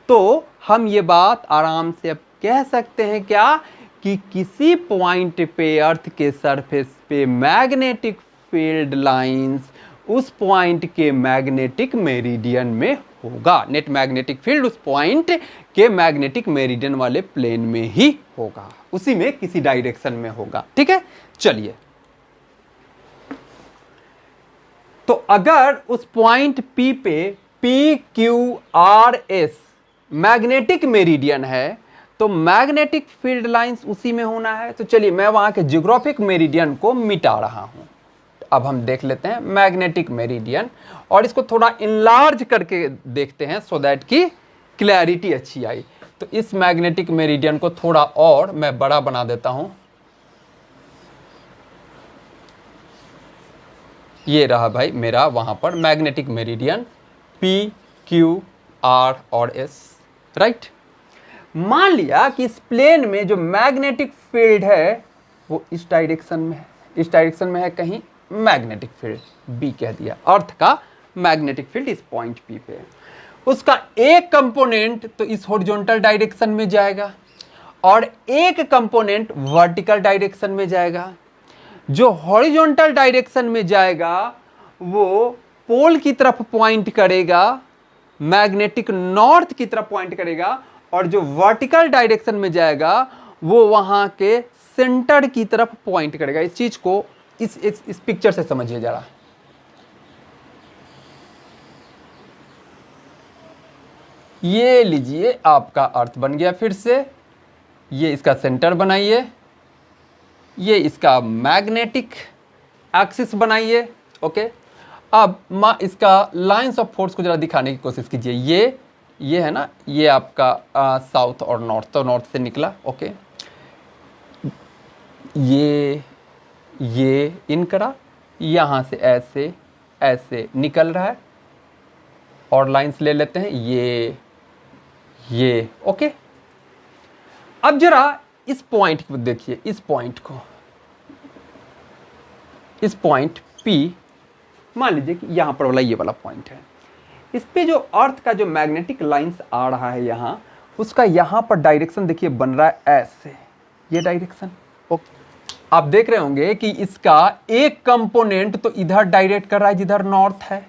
तो हम ये बात आराम से अब कह सकते हैं क्या, कि किसी पॉइंट पे अर्थ के सरफेस पे मैग्नेटिक फील्ड लाइंस उस पॉइंट के मैग्नेटिक मेरिडियन में होगा। नेट मैग्नेटिक फील्ड उस पॉइंट के मैग्नेटिक मेरिडियन वाले प्लेन में ही होगा, उसी में किसी डायरेक्शन में होगा। ठीक है, चलिए, तो अगर उस पॉइंट P पे PQRS मैग्नेटिक मेरिडियन है तो मैग्नेटिक फील्ड लाइंस उसी में होना है। तो चलिए, मैं वहां के जियोग्राफिक मेरिडियन को मिटा रहा हूं। अब हम देख लेते हैं मैग्नेटिक मेरिडियन, और इसको थोड़ा इनलार्ज करके देखते हैं सो दैट कि क्लैरिटी अच्छी आई। तो इस मैग्नेटिक मेरिडियन को थोड़ा और मैं बड़ा बना देता हूं। ये रहा भाई मेरा वहां पर magnetic meridian P, Q, R और S, राइट। मान लिया कि इस प्लेन में जो मैग्नेटिक फील्ड है वो इस डायरेक्शन में है, इस डायरेक्शन में है कहीं मैग्नेटिक फील्ड B कह दिया, अर्थ का मैग्नेटिक फील्ड इस पॉइंट P पे है। उसका एक कंपोनेंट तो इस हॉरिजॉन्टल डायरेक्शन में जाएगा और एक कंपोनेंट वर्टिकल डायरेक्शन में जाएगा। जो हॉरिजॉन्टल डायरेक्शन में जाएगा वो पोल की तरफ पॉइंट करेगा, मैग्नेटिक नॉर्थ की तरफ पॉइंट करेगा, और जो वर्टिकल डायरेक्शन में जाएगा वो वहां के सेंटर की तरफ पॉइंट करेगा। इस चीज को इस पिक्चर से समझिए जरा। ये लीजिए आपका अर्थ बन गया। फिर से ये इसका सेंटर बनाइए, ये इसका मैग्नेटिक एक्सिस बनाइए। ओके, अब इसका लाइंस ऑफ फोर्स को जरा दिखाने की कोशिश कीजिए। ये है ना, ये आपका साउथ और नॉर्थ, तो नॉर्थ से निकला। ओके, ये इन करा, यहाँ से ऐसे ऐसे निकल रहा है, और लाइंस ले लेते हैं ये। ओके, अब जरा इस पॉइंट को देखिए, इस पॉइंट P, मान लीजिए कि यहां पर वाला ये वाला पॉइंट है। इस पे जो अर्थ का जो मैग्नेटिक लाइंस आ रहा है यहां, उसका यहां पर डायरेक्शन देखिए बन रहा है ऐसे, ये डायरेक्शन। ओके, आप देख रहे होंगे कि इसका एक कंपोनेंट तो इधर डायरेक्ट कर रहा है जिधर नॉर्थ है,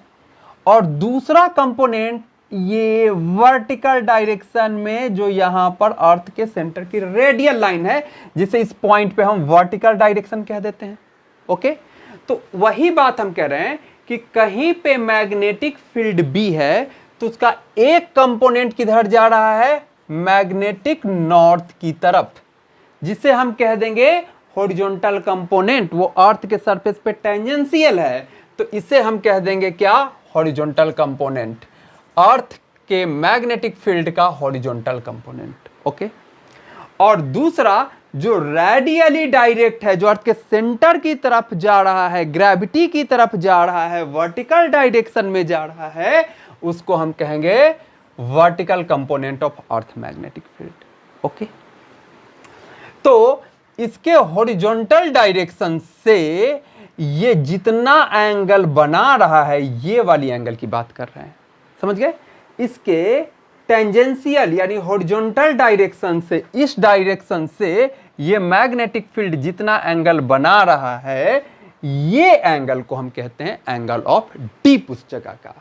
और दूसरा कंपोनेंट ये वर्टिकल डायरेक्शन में जो यहां पर अर्थ के सेंटर की रेडियल लाइन है, जिसे इस पॉइंट पे हम वर्टिकल डायरेक्शन कह देते हैं। ओके, तो वही बात हम कह रहे हैं कि कहीं पे मैग्नेटिक फील्ड B है तो उसका एक कंपोनेंट किधर जा रहा है, मैग्नेटिक नॉर्थ की तरफ, जिसे हम कह देंगे हॉरिजॉन्टल कंपोनेंट। वो अर्थ के सरफेस पे टेंजेंशियल है, तो इसे हम कह देंगे क्या, हॉरिजॉन्टल कंपोनेंट, अर्थ के मैग्नेटिक फील्ड का हॉरिजॉन्टल कंपोनेंट। ओके, और दूसरा जो रेडियली डायरेक्ट है, जो अर्थ के सेंटर की तरफ जा रहा है, ग्रेविटी की तरफ जा रहा है, वर्टिकल डायरेक्शन में जा रहा है, उसको हम कहेंगे vertical component of earth magnetic field. Okay, तो इसके हॉरिजॉन्टल डायरेक्शन से ये जितना एंगल बना रहा है, ये वाली एंगल की बात कर रहे हैं, समझ गए। इसके टेंजेंशियल यानी हॉरिजॉन्टल डायरेक्शन से, इस डायरेक्शन से ये मैग्नेटिक फील्ड जितना एंगल बना रहा है, ये एंगल को हम कहते हैं एंगल ऑफ डीप उस जगह का।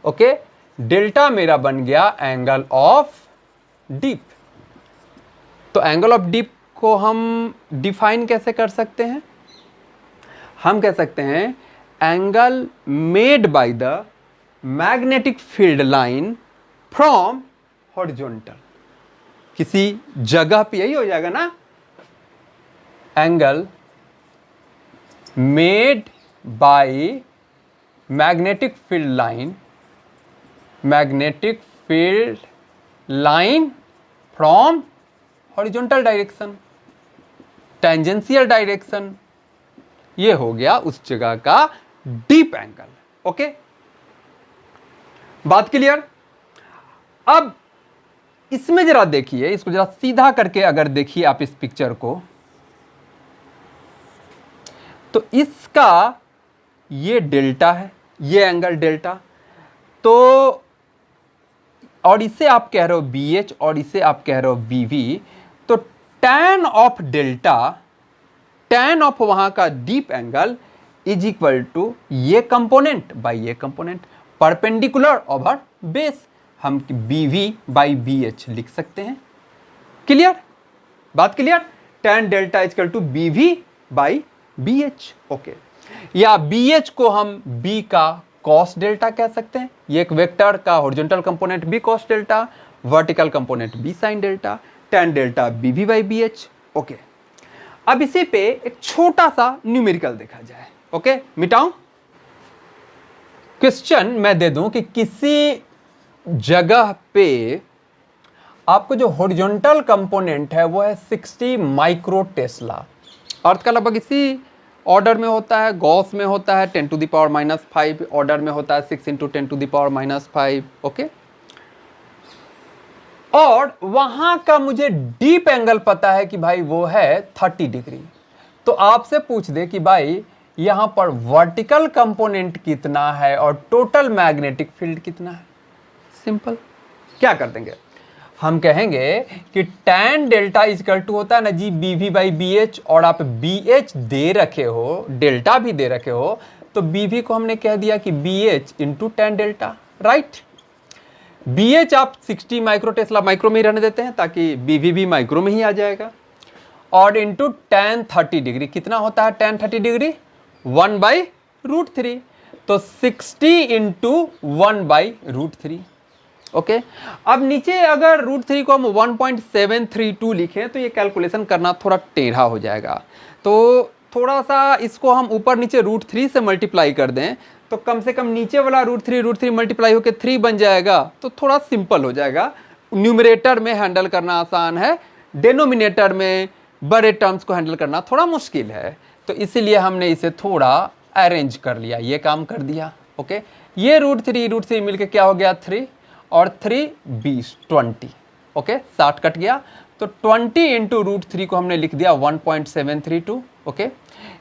ओके, डेल्टा मेरा बन गया एंगल ऑफ डीप। तो एंगल ऑफ डीप को हम डिफाइन कैसे कर सकते हैं, हम कह सकते हैं angle made by the magnetic field line from horizontal. किसी जगह पे यही हो जाएगा ना, angle made by magnetic field line from horizontal direction, tangential direction. ये हो गया उस जगह का डीप एंगल। ओके, बात क्लियर। अब इसमें जरा देखिए, इसको जरा सीधा करके अगर देखिए आप इस पिक्चर को, तो इसका ये डेल्टा है, ये एंगल डेल्टा, तो और इसे आप कह रहे हो BH और इसे आप कह रहे हो BV, तो tan of delta, tan of वहां का dip angle is equal to ये कंपोनेंट बाय ये कंपोनेंट, परपेंडिकुलर ओवर बेस। हम BV बाई BH लिख सकते हैं। क्लियर, बात clear. tan delta is equal to BV by BH। Okay, या BH को हम B का cos डेल्टा कह सकते हैं। ये एक वेक्टर का horizontal component B cos delta, vertical component B sin delta, tan delta BV by BH। Okay, अब इसी पे एक छोटा सा न्यूमेरिकल देखा जाए। ओके, मिटाऊं क्वेश्चन मैं दे दूं कि किसी जगह पे आपको जो हॉरिजॉन्टल कंपोनेंट है वो है 60 माइक्रो टेस्ला। अर्थ का लगभग इसी ऑर्डर में होता है, गॉस में होता है 10⁻⁵, ऑर्डर में होता है 6 × 10⁻⁵। ओके, और वहां का मुझे डीप एंगल पता है कि भाई वो है 30 डिग्री। तो आपसे पूछ दे कि भाई यहां पर वर्टिकल कंपोनेंट कितना है और टोटल मैग्नेटिक फील्ड कितना है। सिंपल, क्या कर देंगे, हम कहेंगे कि tan डेल्टा इजकल टू होता है ना जी BV/BH, और आप BH दे रखे हो, डेल्टा भी दे रखे हो, तो BV को हमने कह दिया कि BH × tan delta, right. BH आप 60 माइक्रो टेस्ला माइक्रो में ही रहने देते हैं ताकि BV भी माइक्रो में ही आ जाएगा, और इंटू tan 30 डिग्री, कितना होता है tan 30 डिग्री 1/√3, तो 60 × 1/√3। ओके, अब नीचे अगर √3 को हम 1.732 लिखें तो ये कैलकुलेशन करना थोड़ा टेढ़ा हो जाएगा, तो थोड़ा सा इसको हम ऊपर नीचे √3 से मल्टीप्लाई कर दें तो कम से कम नीचे वाला √3 मल्टीप्लाई होकर 3 बन जाएगा, तो थोड़ा सिंपल हो जाएगा। न्यूमरेटर में हैंडल करना आसान है, डेनोमिनेटर में बड़े टर्म्स को हैंडल करना थोड़ा मुश्किल है, तो इसीलिए हमने इसे थोड़ा अरेंज कर लिया, ये काम कर दिया। ओके, ये √3 मिलके क्या हो गया 3 और 3 20 20। ओके, 60 कट गया, तो 20 × √3 को हमने लिख दिया 1.732। ओके,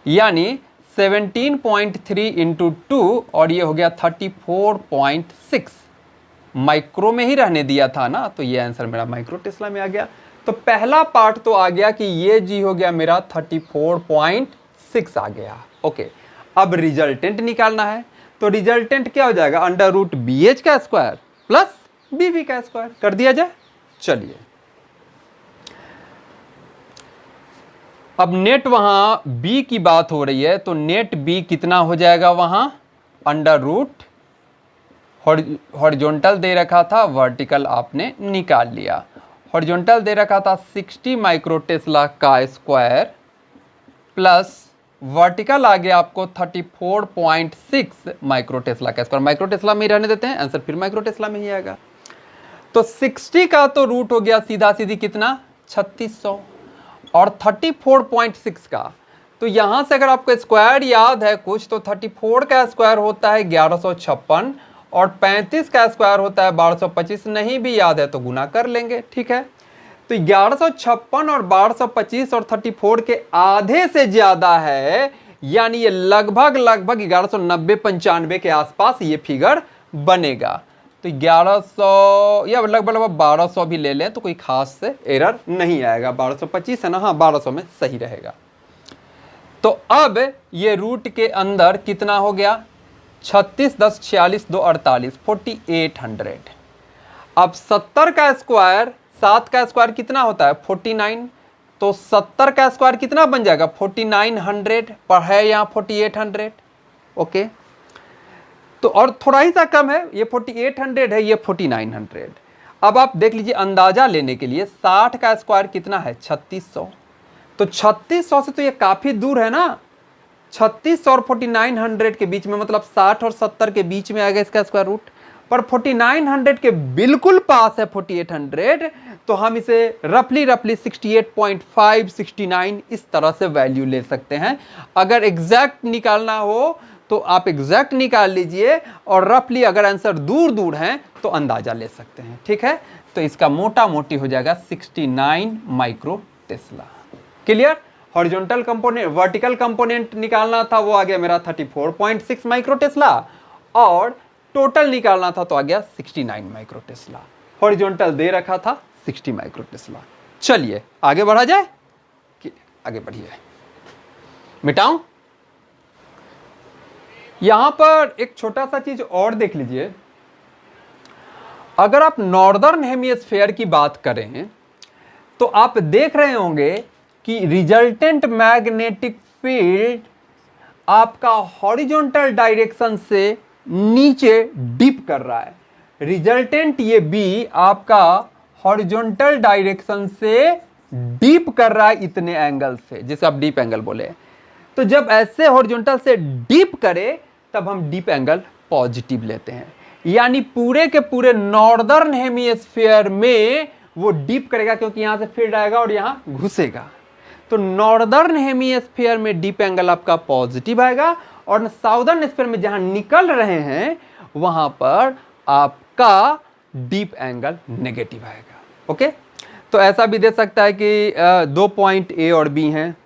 यानी 17.3 × 2, और ये हो गया 34.6। माइक्रो में ही रहने दिया था ना, तो ये आंसर मेरा माइक्रो टेस्ला में आ गया। तो पहला पार्ट तो आ गया कि ये जी हो गया मेरा 34.6 आ गया। ओके, अब रिजल्टेंट निकालना है, तो रिजल्टेंट क्या हो जाएगा, √BH का स्क्वायर प्लस BV का स्क्वायर कर दिया जाए। चलिए, अब नेट वहां B की बात हो रही है, तो नेट B कितना हो जाएगा वहां, √ हॉरिजॉन्टल दे रखा था, वर्टिकल आपने निकाल लिया। हॉरिजॉन्टल दे रखा था 60 माइक्रो टेस्ला का स्क्वायर प्लस वर्टिकल आ गया आपको 34.6 माइक्रो टेस्ला का स्क्वायर। माइक्रो टेस्ला में ही रहने देते हैं, आंसर फिर माइक्रो टेस्ला में ही आएगा। तो 60 का तो रूट हो गया सीधा सीधी कितना 3600, और 34.6 का, तो यहां से अगर आपको स्क्वायर याद है कुछ, तो 34 का स्क्वायर होता है 1156 और 35 का स्क्वायर होता है 1225, नहीं भी याद है तो गुना कर लेंगे, ठीक है। तो 1156 और 1225 और 34 के आधे से ज्यादा है, यानी ये लगभग 1190-95 के आसपास ये फिगर बनेगा। तो 1100 या लगभग 1200 भी ले लें तो कोई खास से एरर नहीं आएगा। 1225 है ना, हाँ 1200 में सही रहेगा। तो अब ये रूट के अंदर कितना हो गया 36 10 46 2 48 4800। अब 70 का स्क्वायर, 7 का स्क्वायर कितना होता है 49, तो 70 का स्क्वायर कितना बन जाएगा 4900, पर है यहाँ 4800। ओके, तो और थोड़ा ही सा कम है, ये 4800 है, ये 4900। अब आप देख लीजिए अंदाजा लेने के लिए 60 का स्क्वायर कितना है 3600, तो 3600 से तो ये काफी दूर है ना, 3600 और 4900 के बीच में, मतलब 60 और 70 के बीच में आएगा इसका स्क्वायर रूट, पर 4900 के बिल्कुल पास है 4800, तो हम इसे रफली 68.5 69 इस तरह से वैल्यू ले सकते हैं। अगर एग्जैक्ट निकालना हो तो आप एग्जैक्ट निकाल लीजिए, और रफली अगर आंसर दूर दूर हैं तो अंदाजा ले सकते हैं, ठीक है। तो इसका मोटा मोटी हो जाएगा 69 micro Tesla. Clear. Horizontal component, vertical component निकालना था, वो आ गया मेरा 34.6 माइक्रो टेस्ला, और टोटल निकालना था तो आ गया 69 माइक्रो टेस्ला। हॉरिजॉन्टल दे रखा था 60 माइक्रो टेस्ला। चलिए आगे बढ़ा जाए, आगे बढ़िए, मिटाऊं। यहां पर एक छोटा सा चीज और देख लीजिए, अगर आप नॉर्दर्न हेमिस्फीयर की बात करें तो आप देख रहे होंगे कि रिजल्टेंट मैग्नेटिक फील्ड आपका हॉरिजॉन्टल डायरेक्शन से नीचे डिप कर रहा है। रिजल्टेंट ये बी आपका हॉरिजॉन्टल डायरेक्शन से डीप कर रहा है इतने एंगल से, जिसे आप डीप एंगल बोले। तो जब ऐसे हॉरिजॉन्टल से डीप करे तब हम डीप एंगल पॉजिटिव लेते हैं, यानी पूरे के पूरे नॉर्दर्न हेमिस्फीयर में वो डीप करेगा क्योंकि यहाँ से फील्ड आएगा और यहाँ घुसेगा। तो नॉर्दर्न हेमीस्फीयर में डीप एंगल आपका पॉजिटिव आएगा और साउदर्न हेमिस्फीयर में जहां निकल रहे हैं वहां पर आपका डीप एंगल नेगेटिव आएगा। ओके, तो ऐसा भी दे सकता है कि 2 पॉइंट ए और बी हैं।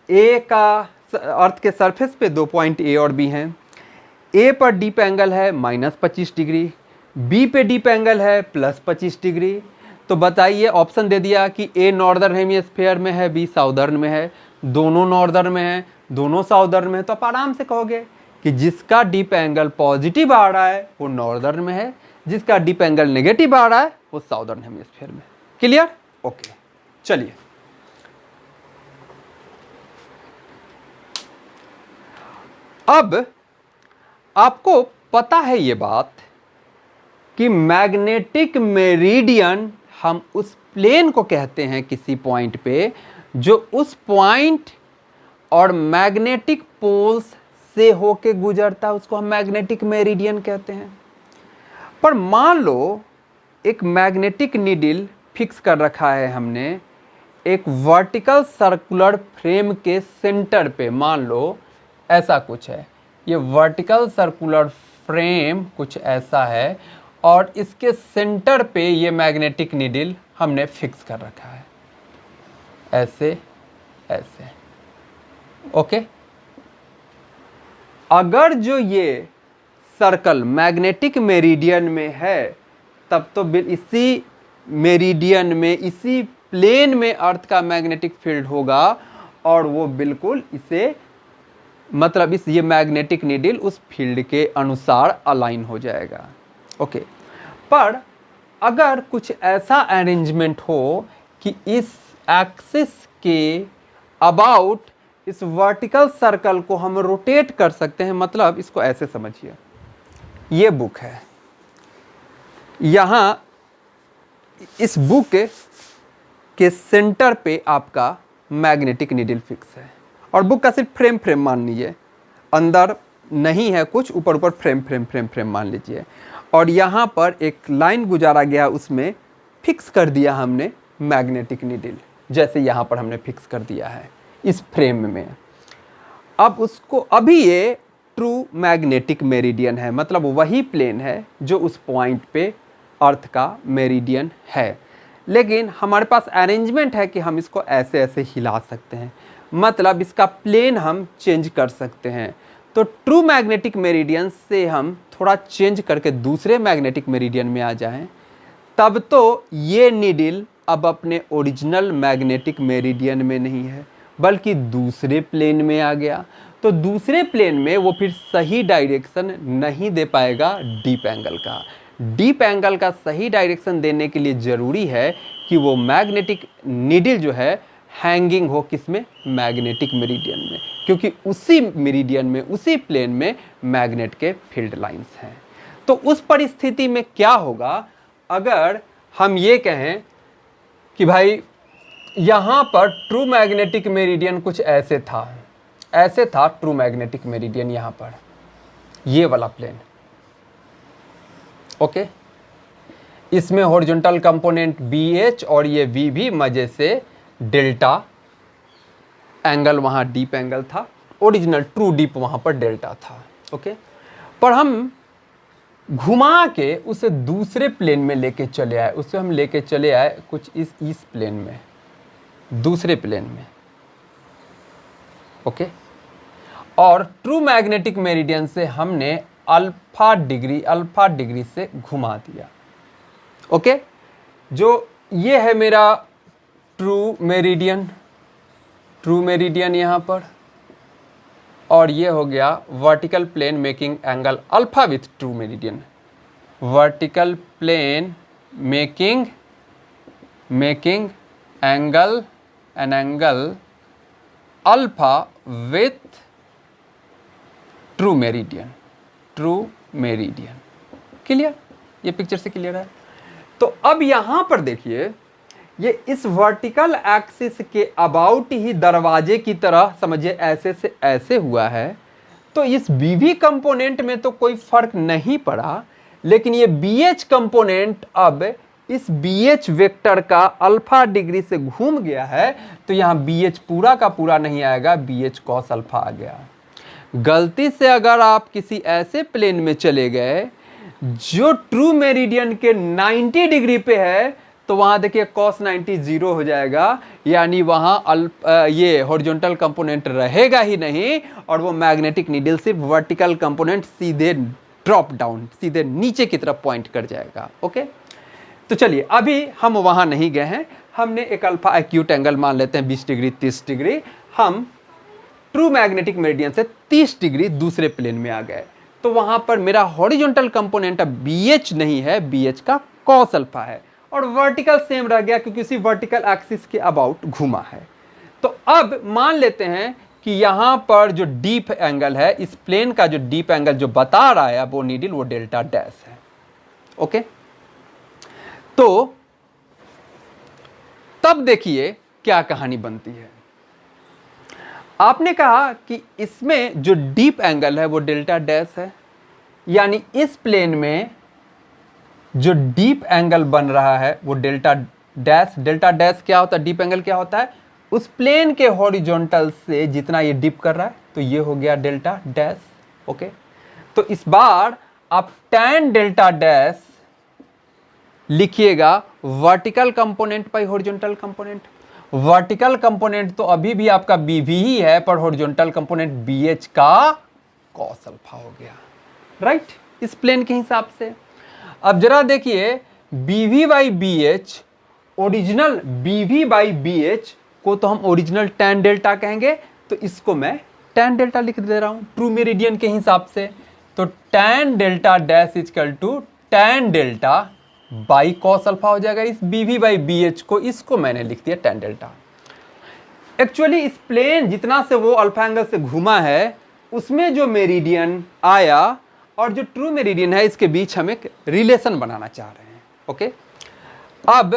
ए का अर्थ के सरफेस पे 2 पॉइंट ए और बी हैं। ए पर डीप एंगल है -25 डिग्री, बी पे डीप एंगल है +25 डिग्री। तो बताइए, ऑप्शन दे दिया कि ए नॉर्दर्न हेमिस्फीयर में है, बी साउदर्न में है, दोनों नॉर्दर्न में है, दोनों साउदर्न में है। तो आप आराम से कहोगे कि जिसका डीप एंगल पॉजिटिव आ रहा है वो नॉर्दर्न में है, जिसका डीप एंगल नेगेटिव आ रहा है वो साउदर्न हेमिस्फीयर में। क्लियर? ओके, चलिए अब आपको पता है ये बात कि मैग्नेटिक मेरिडियन हम उस प्लेन को कहते हैं किसी पॉइंट पे जो उस पॉइंट और मैग्नेटिक पोल्स से होके गुजरता है, उसको हम मैग्नेटिक मेरिडियन कहते हैं। पर मान लो एक मैग्नेटिक नीडल फिक्स कर रखा है हमने एक वर्टिकल सर्कुलर फ्रेम के सेंटर पे। मान लो ऐसा कुछ है, ये वर्टिकल सर्कुलर फ्रेम कुछ ऐसा है और इसके सेंटर पे ये मैग्नेटिक नीडल हमने फिक्स कर रखा है, ऐसे ऐसे। ओके, अगर जो ये सर्कल मैग्नेटिक मेरिडियन में है तब तो इसी मेरिडियन में, इसी प्लेन में अर्थ का मैग्नेटिक फील्ड होगा और वो बिल्कुल इसे, मतलब इस ये मैग्नेटिक नीडल उस फील्ड के अनुसार अलाइन हो जाएगा। ओके, पर अगर कुछ ऐसा अरेंजमेंट हो कि इस एक्सिस के अबाउट इस वर्टिकल सर्कल को हम रोटेट कर सकते हैं, मतलब इसको ऐसे समझिए, ये बुक है, यहाँ इस बुक के सेंटर पे आपका मैग्नेटिक नीडल फिक्स है और बुक का सिर्फ फ्रेम मान लीजिए, अंदर नहीं है कुछ, ऊपर ऊपर फ्रेम मान लीजिए। और यहाँ पर एक लाइन गुजारा गया, उसमें फिक्स कर दिया हमने मैग्नेटिक नीडल, जैसे यहाँ पर हमने फिक्स कर दिया है इस फ्रेम में। अब उसको, अभी ये ट्रू मैग्नेटिक मेरिडियन है, मतलब वही प्लेन है जो उस पॉइंट पे अर्थ का मेरिडियन है। लेकिन हमारे पास अरेंजमेंट है कि हम इसको ऐसे ऐसे हिला सकते हैं, मतलब इसका प्लेन हम चेंज कर सकते हैं। तो ट्रू मैग्नेटिक मेरिडियन से हम थोड़ा चेंज करके दूसरे मैग्नेटिक मेरिडियन में आ जाएं, तब तो ये नीडल अब अपने ओरिजिनल मैग्नेटिक मेरिडियन में नहीं है बल्कि दूसरे प्लेन में आ गया। तो दूसरे प्लेन में वो फिर सही डायरेक्शन नहीं दे पाएगा डीप एंगल का। डीप एंगल का सही डायरेक्शन देने के लिए ज़रूरी है कि वो मैग्नेटिक नीडल जो है हैंगिंग हो, किसमें? मैग्नेटिक मेरिडियन में, क्योंकि उसी मेरिडियन में, उसी प्लेन में मैग्नेट के फील्ड लाइंस हैं। तो उस परिस्थिति में क्या होगा अगर हम ये कहें कि भाई यहाँ पर ट्रू मैग्नेटिक मेरिडियन कुछ ऐसे था ट्रू मैग्नेटिक मेरिडियन यहाँ पर, ये वाला प्लेन। ओके, इसमें हॉरिजॉन्टल कंपोनेंट BH और ये V भी मजे से डेल्टा एंगल, वहाँ डीप एंगल था, ओरिजिनल ट्रू डीप वहाँ पर डेल्टा था। ओके, पर हम घुमा के उसे दूसरे प्लेन में लेके चले आए, उसे हम लेके चले आए कुछ इस प्लेन में, दूसरे प्लेन में। ओके, और ट्रू मैग्नेटिक मेरिडियन से हमने अल्फा डिग्री से घुमा दिया। ओके, जो ये है मेरा ट्रू मेरिडियन यहाँ पर, और ये हो गया vertical plane making angle alpha with true meridian. Vertical plane making angle alpha with true meridian. Clear? ये पिक्चर से क्लियर है? तो अब यहाँ पर देखिए, ये इस वर्टिकल एक्सिस के अबाउट ही दरवाजे की तरह समझिए, ऐसे से ऐसे हुआ है। तो इस BV कंपोनेंट में तो कोई फर्क नहीं पड़ा, लेकिन ये BH कंपोनेंट अब इस BH वेक्टर का अल्फा डिग्री से घूम गया है तो यहाँ BH पूरा का पूरा नहीं आएगा, BH cos अल्फा आ गया। गलती से अगर आप किसी ऐसे प्लेन में चले गए जो ट्रू मेरिडियन के 90 डिग्री पे है तो वहां देखिए cos 90 जीरो हो जाएगा, यानी वहां ये हॉरिजॉन्टल कंपोनेंट रहेगा ही नहीं और वो मैग्नेटिक नीडल सिर्फ वर्टिकल कंपोनेंट सीधे ड्रॉप डाउन, सीधे नीचे की तरफ पॉइंट कर जाएगा। ओके, तो चलिए अभी हम वहां नहीं गए हैं, हमने एक अल्फा एक्यूट एंगल मान लेते हैं 20 डिग्री 30 डिग्री, हम ट्रू मैग्नेटिक मेरिडियन से 30 डिग्री दूसरे प्लेन में आ गए तो वहां पर मेरा हॉरिजॉन्टल कंपोनेंट अब BH नहीं है, BH का cos अल्फा है और वर्टिकल सेम रह गया क्योंकि उसी वर्टिकल एक्सिस के अबाउट घुमा है। तो अब मान लेते हैं कि यहां पर जो डीप एंगल है, इस प्लेन का जो डीप एंगल जो बता रहा है वो नीडल, वो डेल्टा डैश है। ओके, तो तब देखिए क्या कहानी बनती है। आपने कहा कि इसमें जो डीप एंगल है वो डेल्टा डैश है, यानी इस प्लेन में जो डीप एंगल बन रहा है वो डेल्टा डैश। डेल्टा डैश क्या होता है, डीप एंगल क्या होता है, उस प्लेन के हॉरिजॉन्टल से जितना ये डीप कर रहा है तो ये हो गया डेल्टा डैश। ओके, तो इस बार आप tan डेल्टा डैश लिखिएगा vertical component by horizontal component. Vertical component तो अभी भी आपका BV ही है, पर हॉरिजॉन्टल कंपोनेंट BH का cos अल्फा हो गया, राइट, इस प्लेन के हिसाब से। अब जरा देखिए BV by BH, original BV by BH को तो हम ओरिजिनल tan डेल्टा कहेंगे, तो इसको मैं tan डेल्टा लिख दे रहा हूं ट्रू मेरिडियन के हिसाब से। तो tan delta dash equal to tan delta by cos alpha हो जाएगा। इस BV बाई BH को, इसको मैंने लिख दिया tan डेल्टा। एक्चुअली इस प्लेन जितना से वो अल्फा एंगल से घूमा है उसमें जो मेरिडियन आया और जो ट्रू मेरिडियन है इसके बीच हम एक रिलेशन बनाना चाह रहे हैं। ओके, अब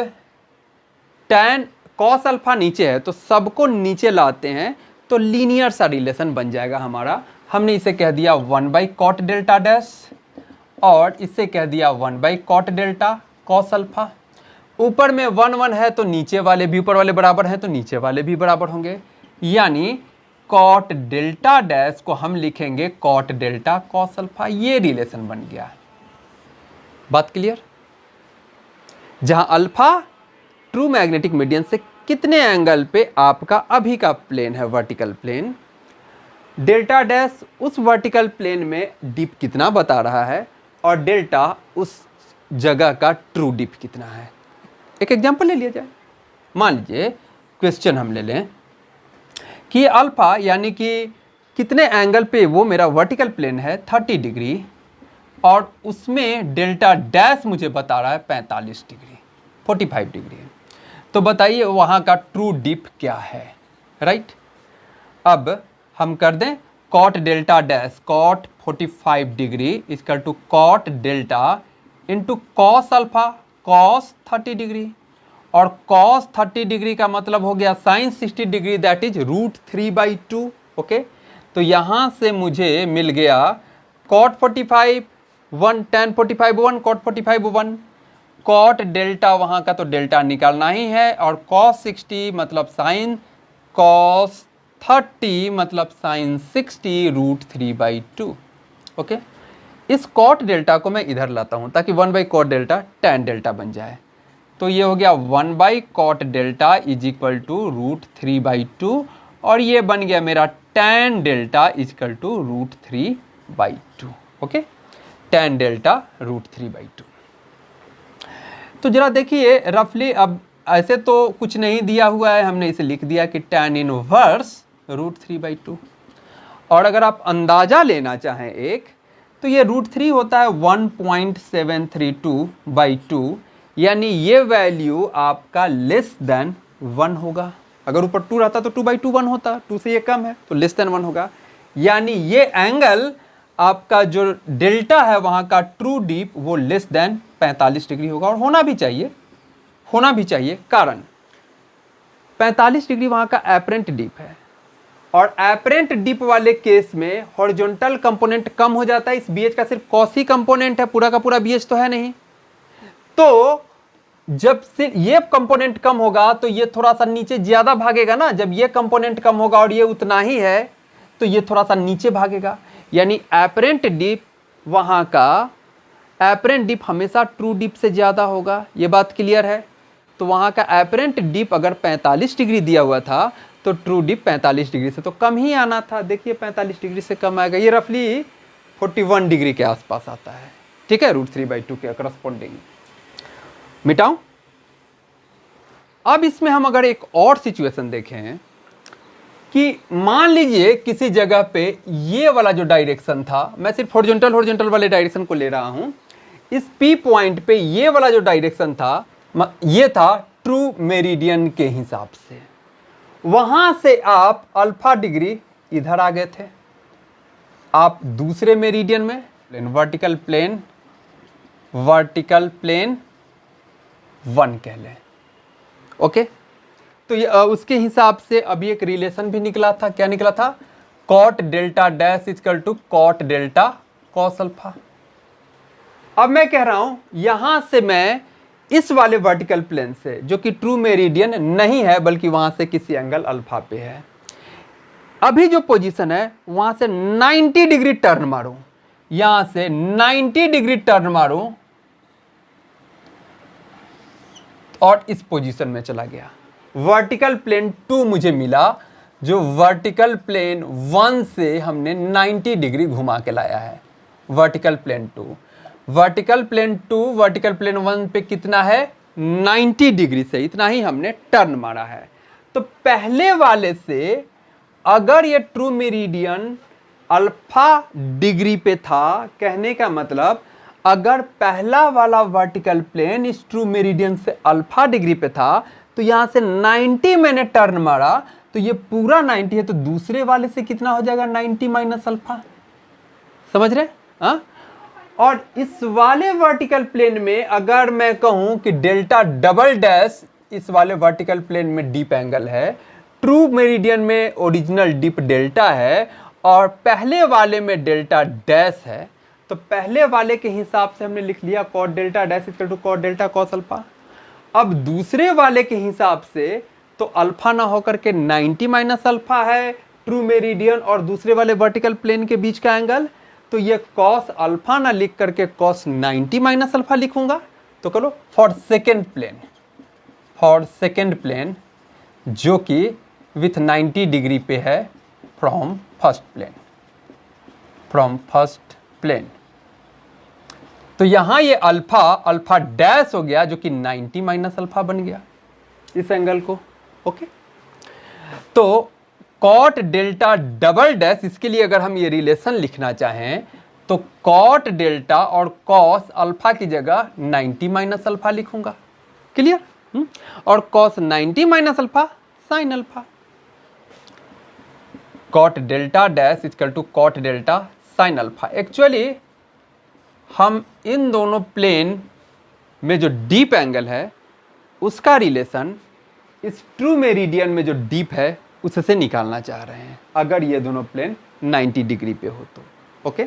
tan cos अल्फा नीचे है तो सबको नीचे लाते हैं तो लीनियर सा रिलेशन बन जाएगा हमारा। हमने इसे कह दिया 1 बाई कॉट डेल्टा डैश और इससे कह दिया 1 by cot delta cos alpha. ऊपर में 1 1 है तो नीचे वाले भी, ऊपर वाले बराबर हैं तो नीचे वाले भी बराबर होंगे, यानी कॉट डेल्टा डैश को हम लिखेंगे कॉट डेल्टा cos अल्फा। ये रिलेशन बन गया। बात क्लियर? जहां अल्फा ट्रू मैग्नेटिक मीडियन से कितने एंगल पे आपका अभी का प्लेन है, वर्टिकल प्लेन, डेल्टा डैश उस वर्टिकल प्लेन में डीप कितना बता रहा है और डेल्टा उस जगह का ट्रू डीप कितना है। एक एग्जांपल ले लिया जाए। मान लीजिए क्वेश्चन हम ले लें कि अल्फा यानी कि कितने एंगल पे वो मेरा वर्टिकल प्लेन है 30 डिग्री और उसमें डेल्टा डैश मुझे बता रहा है 45 डिग्री, 45 डिग्री। तो बताइए वहाँ का ट्रू डीप क्या है, राइट। अब हम कर दें cot delta dash, cot 45 degree equal to cot delta into cos alpha cos 30 degree, और कॉस 30 डिग्री का मतलब हो गया sine 60 degree, that is √3/2। Okay, तो यहाँ से मुझे मिल गया cot 45 1, tan 45 1, cot 45 1, cot delta वहाँ का तो डेल्टा निकालना ही है, और कॉस 60 मतलब साइन कॉस 30 मतलब साइन 60 √3/2। ओके, इस कॉट डेल्टा को मैं इधर लाता हूँ ताकि 1 by cot delta tan delta बन जाए। तो ये हो गया 1 by cot delta is equal to √3/2 और ये बन गया मेरा tan delta is equal to √3/2। Okay, tan delta √3/2। तो जरा देखिए रफली, अब ऐसे तो कुछ नहीं दिया हुआ है, हमने इसे लिख दिया कि tan इनवर्स √3/2। और अगर आप अंदाजा लेना चाहें एक, तो ये √3 होता है 1.732/2, यानी ये वैल्यू आपका लेस देन 1 होगा। अगर ऊपर 2 रहता तो 2/2 1 होता, 2 से ये कम है तो लेस देन 1 होगा, यानी ये एंगल आपका जो डेल्टा है वहाँ का ट्रू डीप वो लेस देन 45 डिग्री होगा। और होना भी चाहिए, कारण 45 डिग्री वहाँ का एपरेंट डीप है और एपरेंट डीप वाले केस में हॉरिजॉन्टल कंपोनेंट कम हो जाता है। इस BH का सिर्फ कॉस ही कंपोनेंट है, पूरा का पूरा BH तो है नहीं। तो जब से ये कंपोनेंट कम होगा तो ये थोड़ा सा नीचे ज्यादा भागेगा ना, जब ये कंपोनेंट कम होगा और ये उतना ही है तो ये थोड़ा सा नीचे भागेगा, यानी एपरेंट डिप वहां का एपरेंट डिप हमेशा ट्रू डिप से ज़्यादा होगा। ये बात क्लियर है। तो वहाँ का एपरेंट डिप अगर 45 डिग्री दिया हुआ था तो ट्रू डिप 45 डिग्री से तो कम ही आना था। देखिए 45 डिग्री से कम आएगा, ये रफली 41 डिग्री के आसपास आता है। ठीक है, √3/2 के करस्पॉन्डिंग। मिटाऊं? अब इसमें हम अगर एक और सिचुएशन देखें कि मान लीजिए किसी जगह पे ये वाला जो डायरेक्शन था, मैं सिर्फ हॉरिजॉन्टल वाले डायरेक्शन को ले रहा हूं, इस P पॉइंट पे ये वाला जो डायरेक्शन था ये था ट्रू मेरिडियन के हिसाब से। वहां से आप अल्फा डिग्री इधर आ गए थे, आप दूसरे मेरिडियन में वर्टिकल प्लेन 1 कह लें। ओके, तो ये उसके हिसाब से अभी एक रिलेशन भी निकला था। क्या निकला था? Cot delta dash equal to cot delta cos alpha. अब मैं कह रहा हूं यहां से मैं इस वाले वर्टिकल प्लेन से, जो कि ट्रू मेरिडियन नहीं है बल्कि वहां से किसी एंगल अल्फा पे है, अभी जो पोजीशन है वहां से 90 डिग्री टर्न मारूं, यहां से 90 डिग्री टर्न मारूं और इस पोजीशन में चला गया। वर्टिकल प्लेन 2 मुझे मिला, जो वर्टिकल प्लेन 1 से हमने 90 डिग्री घुमा के लाया है। वर्टिकल प्लेन 2 वर्टिकल प्लेन 1 पे कितना है? 90 डिग्री से, इतना ही हमने टर्न मारा है। तो पहले वाले से अगर ये ट्रू मेरिडियन अल्फा डिग्री पे था, कहने का मतलब अगर पहला वाला वर्टिकल प्लेन इस ट्रू मेरिडियन से अल्फा डिग्री पे था तो यहां से 90 मैंने टर्न मारा तो ये पूरा 90 है, तो दूसरे वाले से कितना हो जाएगा? 90 माइनस अल्फा। समझ रहे? हाँ। और इस वाले वर्टिकल प्लेन में अगर मैं कहूं कि डेल्टा डबल डैश इस वाले वर्टिकल प्लेन में डीप एंगल है, ट्रू मेरिडियन में ओरिजिनल डीप डेल्टा है और पहले वाले में डेल्टा डैश है, तो पहले वाले के हिसाब से हमने लिख लिया cot delta dash equal to cot delta cos alpha. अब दूसरे वाले के हिसाब से तो अल्फा ना होकर के 90 माइनस अल्फा है ट्रू मेरिडियन और दूसरे वाले वर्टिकल प्लेन के बीच का एंगल, तो ये कॉस अल्फा ना लिख करके कॉस 90 माइनस अल्फा लिखूंगा। तो करो फॉर सेकेंड प्लेन जो कि विथ 90 डिग्री पे है फ्रॉम फर्स्ट प्लेन। तो यहां ये अल्फा डैश हो गया जो कि 90 माइनस अल्फा बन गया इस एंगल को। ओके, तो कॉट डेल्टा डबल डैश, इसके लिए अगर हम ये रिलेशन लिखना चाहें तो कॉट डेल्टा और कॉस अल्फा की जगह 90 माइनस अल्फा लिखूंगा। क्लियर? और cos 90 minus alpha sine alpha. Cot delta dash equal to cot delta sine alpha. Actually हम इन दोनों प्लेन में जो डीप एंगल है उसका रिलेशन इस ट्रू मेरिडियन में जो डीप है उससे निकालना चाह रहे हैं, अगर ये दोनों प्लेन 90 डिग्री पे हो तो। ओके,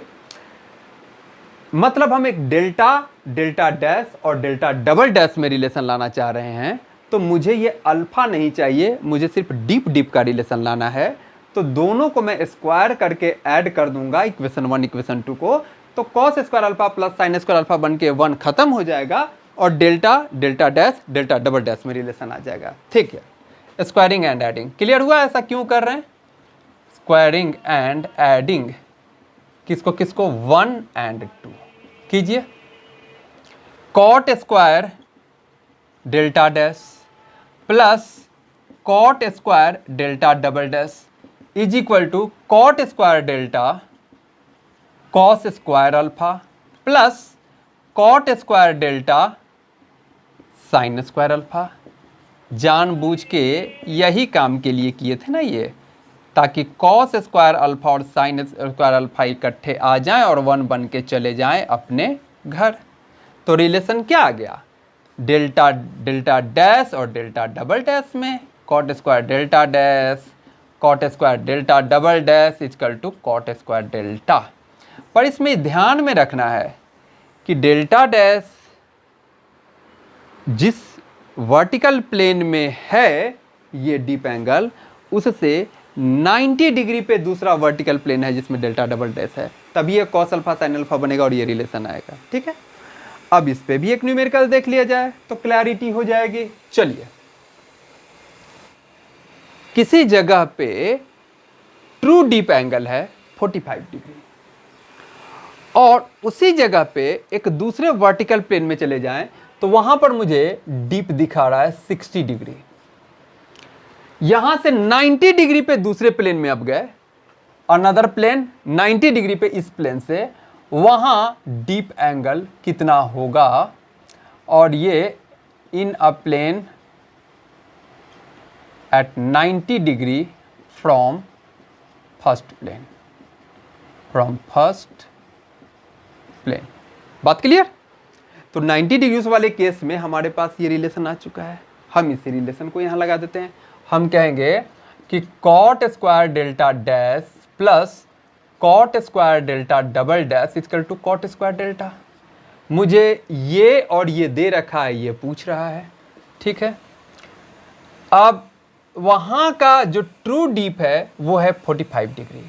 मतलब हम एक डेल्टा डैश और डेल्टा डबल डैश में रिलेशन लाना चाह रहे हैं, तो मुझे ये अल्फा नहीं चाहिए, मुझे सिर्फ डीप का रिलेशन लाना है। तो दोनों को मैं स्क्वायर करके ऐड कर दूंगा इक्वेशन 1 इक्वेशन 2 को, तो cos square alpha plus sign square alpha बन के 1 खत्म हो जाएगा और delta dash delta double dash में रिलेशन आ जाएगा। ठीक है, स्क्वायरिंग एंड एडिंग क्लियर हुआ? ऐसा क्यों कर रहे हैं? स्क्वायरिंग एंड एडिंग किसको 1 and 2 कीजिए। Cot square delta dash plus cot square delta double dash is equal to cot square delta cos square alpha plus cot square delta sine square alpha. जानबूझ के यही काम के लिए किए थे ना ये, ताकि कॉस स्क्वायर अल्फा और साइन स्क्वायर अल्फा इकट्ठे आ जाएं और 1 बन के चले जाएं अपने घर। तो रिलेशन क्या आ गया? डेल्टा डैश और डेल्टा डबल डैश में cot square delta dash cot square delta double dash equal to cot square delta. पर इसमें ध्यान में रखना है कि डेल्टा डैश जिस वर्टिकल प्लेन में है ये डीप एंगल, उससे 90 डिग्री पे दूसरा वर्टिकल प्लेन है जिसमें डेल्टा डबल डैश है, तभी ये कॉस अल्फा साइन अल्फा बनेगा और ये रिलेशन आएगा। ठीक है, अब इस पे भी एक न्यूमेरिकल देख लिया जाए तो क्लैरिटी हो जाएगी। चलिए, किसी जगह पे ट्रू डीप एंगल है 45 डिग्री और उसी जगह पे एक दूसरे वर्टिकल प्लेन में चले जाएं तो वहां पर मुझे डीप दिखा रहा है 60 डिग्री। यहां से 90 डिग्री पे दूसरे प्लेन में अब गए, अनदर प्लेन 90 डिग्री पे इस प्लेन से, वहां डीप एंगल कितना होगा, और ये in a plane at 90 degree from first plane, from first plane. बात क्लियर? तो 90 डिग्री वाले केस में हमारे पास ये रिलेशन आ चुका है, हम इसी रिलेशन को यहां लगा देते हैं। हम कहेंगे कि cot square delta dash plus cot square delta double dash equal to cot square delta. मुझे ये और ये दे रखा है, ये पूछ रहा है। ठीक है, अब वहां का जो ट्रू डीप है वो है 45 डिग्री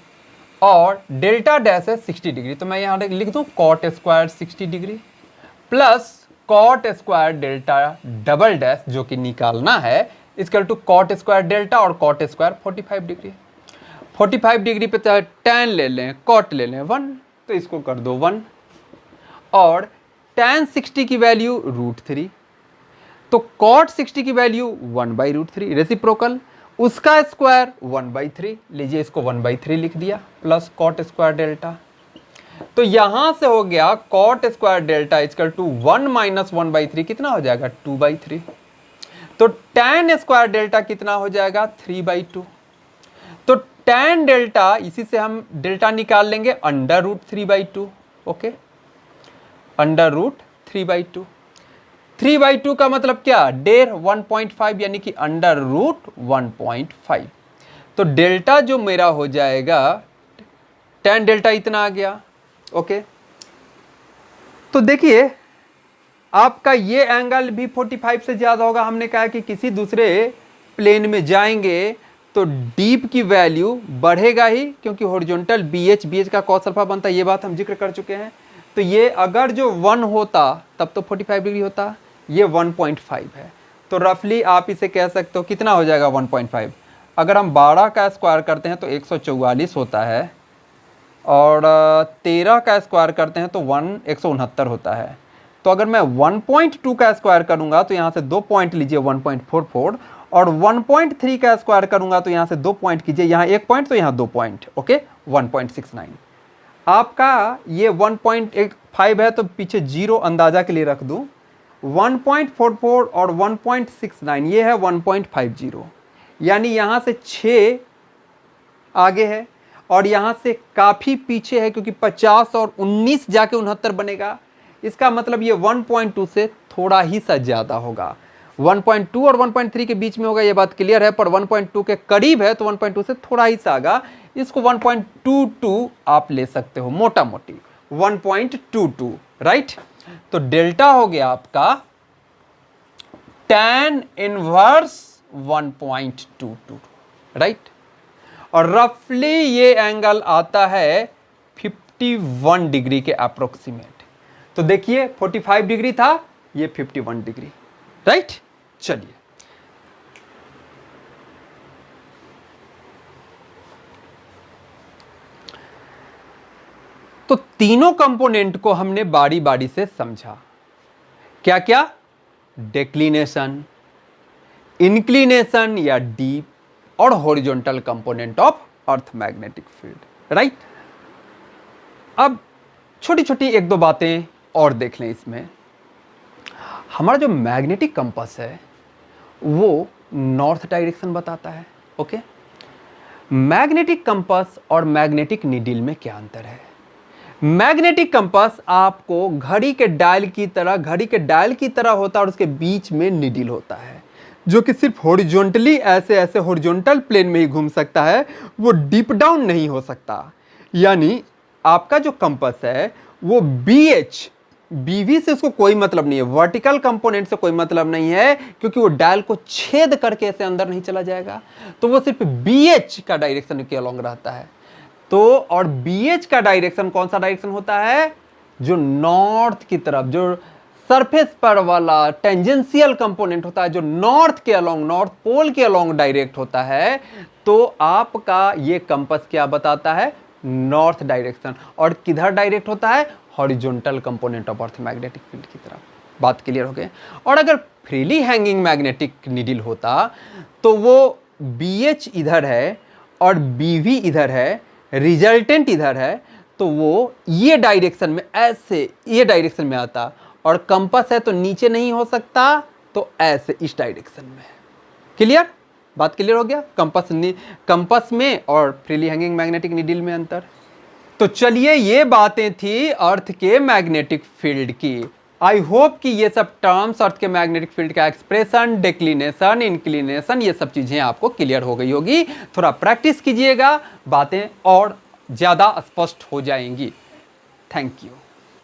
और डेल्टा डैश है 60 डिग्री, तो मैं यहां लिख दूं cot square 60 degree plus cot square delta double dash जो कि निकालना है equal to cot square delta और कॉट स्क्वायर 45 डिग्री। 45 डिग्री पे चाहे tan ले लें, कॉट ले लें 1, तो इसको कर दो 1, और tan 60 की वैल्यू √3, तो cot 60 की वैल्यू 1/√3 रेसिप्रोकल, उसका स्क्वायर 1/3, लीजिए इसको 1/3 लिख दिया, प्लस कॉट स्क्वायर डेल्टा। तो यहां से हो गया cot square delta equal to 1 minus 1/3 कितना हो जाएगा 2/3, तो tan स्क्वायर डेल्टा कितना हो जाएगा 3/2। तो tan डेल्टा, इसी से हम डेल्टा निकाल लेंगे √3/2। ओके, √3/2, 3/2 का मतलब क्या, डेर 1.5 यानी कि √1.5। तो डेल्टा जो मेरा हो जाएगा tan डेल्टा इतना आ गया। ओके, तो देखिए आपका ये एंगल भी 45 से ज्यादा होगा। हमने कहा कि किसी दूसरे प्लेन में जाएंगे तो डीप की वैल्यू बढ़ेगा ही, क्योंकि हॉरिजॉन्टल BH का cos अल्फा बनता है, ये बात हम जिक्र कर चुके हैं। तो ये अगर जो 1 होता तब तो 45 डिग्री होता, ये 1.5 है, तो रफली आप इसे कह सकते हो कितना हो जाएगा 1.5। अगर हम 12 का स्क्वायर करते हैं तो 144 होता है, और 13 का स्क्वायर करते हैं तो 169 होता है। तो अगर मैं 1.2 का स्क्वायर करूंगा तो यहाँ से 2 पॉइंट लीजिए 1.44, और 1.3 का स्क्वायर करूंगा तो यहाँ से 2 पॉइंट कीजिए, यहाँ 1 पॉइंट तो यहाँ 2 पॉइंट, ओके 1.69। आपका ये 1.85 है तो पीछे 0 अंदाजा के लिए रख दूं, 1.44 और 1.69 ये है 1.50, यानी यहाँ से 6 आगे है और यहाँ से काफ़ी पीछे है, क्योंकि 50 और 19 जाके 69 बनेगा। इसका मतलब ये 1.2 से थोड़ा ही सा ज़्यादा होगा, 1.2 और 1.3 के बीच में होगा, ये बात क्लियर है, पर 1.2 के करीब है तो 1.2 से थोड़ा ही सा आगा, इसको 1.22 आप ले सकते हो, मोटा मोटी 1.22, राइट। तो डेल्टा हो गया आपका tan इनवर्स 1.22, राइट। और रफली ये एंगल आता है 51 डिग्री के अप्रोक्सीमेट। तो देखिए 45 डिग्री था, ये 51 डिग्री, राइट। चलिए, तो तीनों कंपोनेंट को हमने बारी बारी से समझा। क्या क्या, डेक्लिनेशन, इंक्लिनेशन या डीप और horizontal component of earth magnetic field, right. अब छोटी छोटी एक दो बातें और देख लें इसमें। हमारा जो मैग्नेटिक कंपास है वो नॉर्थ डायरेक्शन बताता है, ओके। मैग्नेटिक कंपास और मैग्नेटिक नीडल में क्या अंतर है? मैग्नेटिक कंपास आपको घड़ी के डायल की तरह होता है और उसके बीच में नीडल होता है, जो कि सिर्फ हॉरिजॉन्टली ऐसे हॉरिजॉन्टल प्लेन में ही घूम सकता है, वो डीप डाउन नहीं हो सकता। यानी आपका जो कंपास है वो BH बीवी से उसको कोई मतलब नहीं है, वर्टिकल कंपोनेंट से कोई मतलब नहीं है, क्योंकि वो डायल को छेद करके ऐसे अंदर नहीं चला जाएगा, तो वो सिर्फ बीएच का डायरेक्शन के अलोंग रहता है। तो और बीएच का डायरेक्शन कौन सा डायरेक्शन होता है, जो नॉर्थ की तरफ, जो सरफेस पर वाला टेंजेंशियल कंपोनेंट होता है, जो नॉर्थ के अलोंग, नॉर्थ पोल के अलोंग डायरेक्ट होता है। तो आपका ये कंपास क्या बताता है, नॉर्थ डायरेक्शन। और किधर डायरेक्ट होता है, horizontal component of earth magnetic field की तरफ। बात क्लियर हो गई। और अगर फ्रीली हैंगिंग मैग्नेटिक नीडल होता तो वो बीएच इधर है और बीवी इधर है, रिजल्टेंट इधर है, तो वो ये डायरेक्शन में, ऐसे ये डायरेक्शन में आता। और कंपास है तो नीचे नहीं हो सकता, तो ऐसे इस डायरेक्शन में। क्लियर, बात क्लियर हो गया। कंपास में और फ्रीली हैंगिंग मैग्नेटिक नीडल में अंतर। तो चलिए, ये बातें थी अर्थ के मैग्नेटिक फील्ड की। आई होप कि ये सब टर्म्स, अर्थ के मैग्नेटिक फील्ड का एक्सप्रेशन, डिक्लिनेशन, इंक्लिनेशन, ये सब चीजें आपको क्लियर हो गई होगी। थोड़ा प्रैक्टिस कीजिएगा, बातें और ज्यादा स्पष्ट हो जाएंगी। Thank you.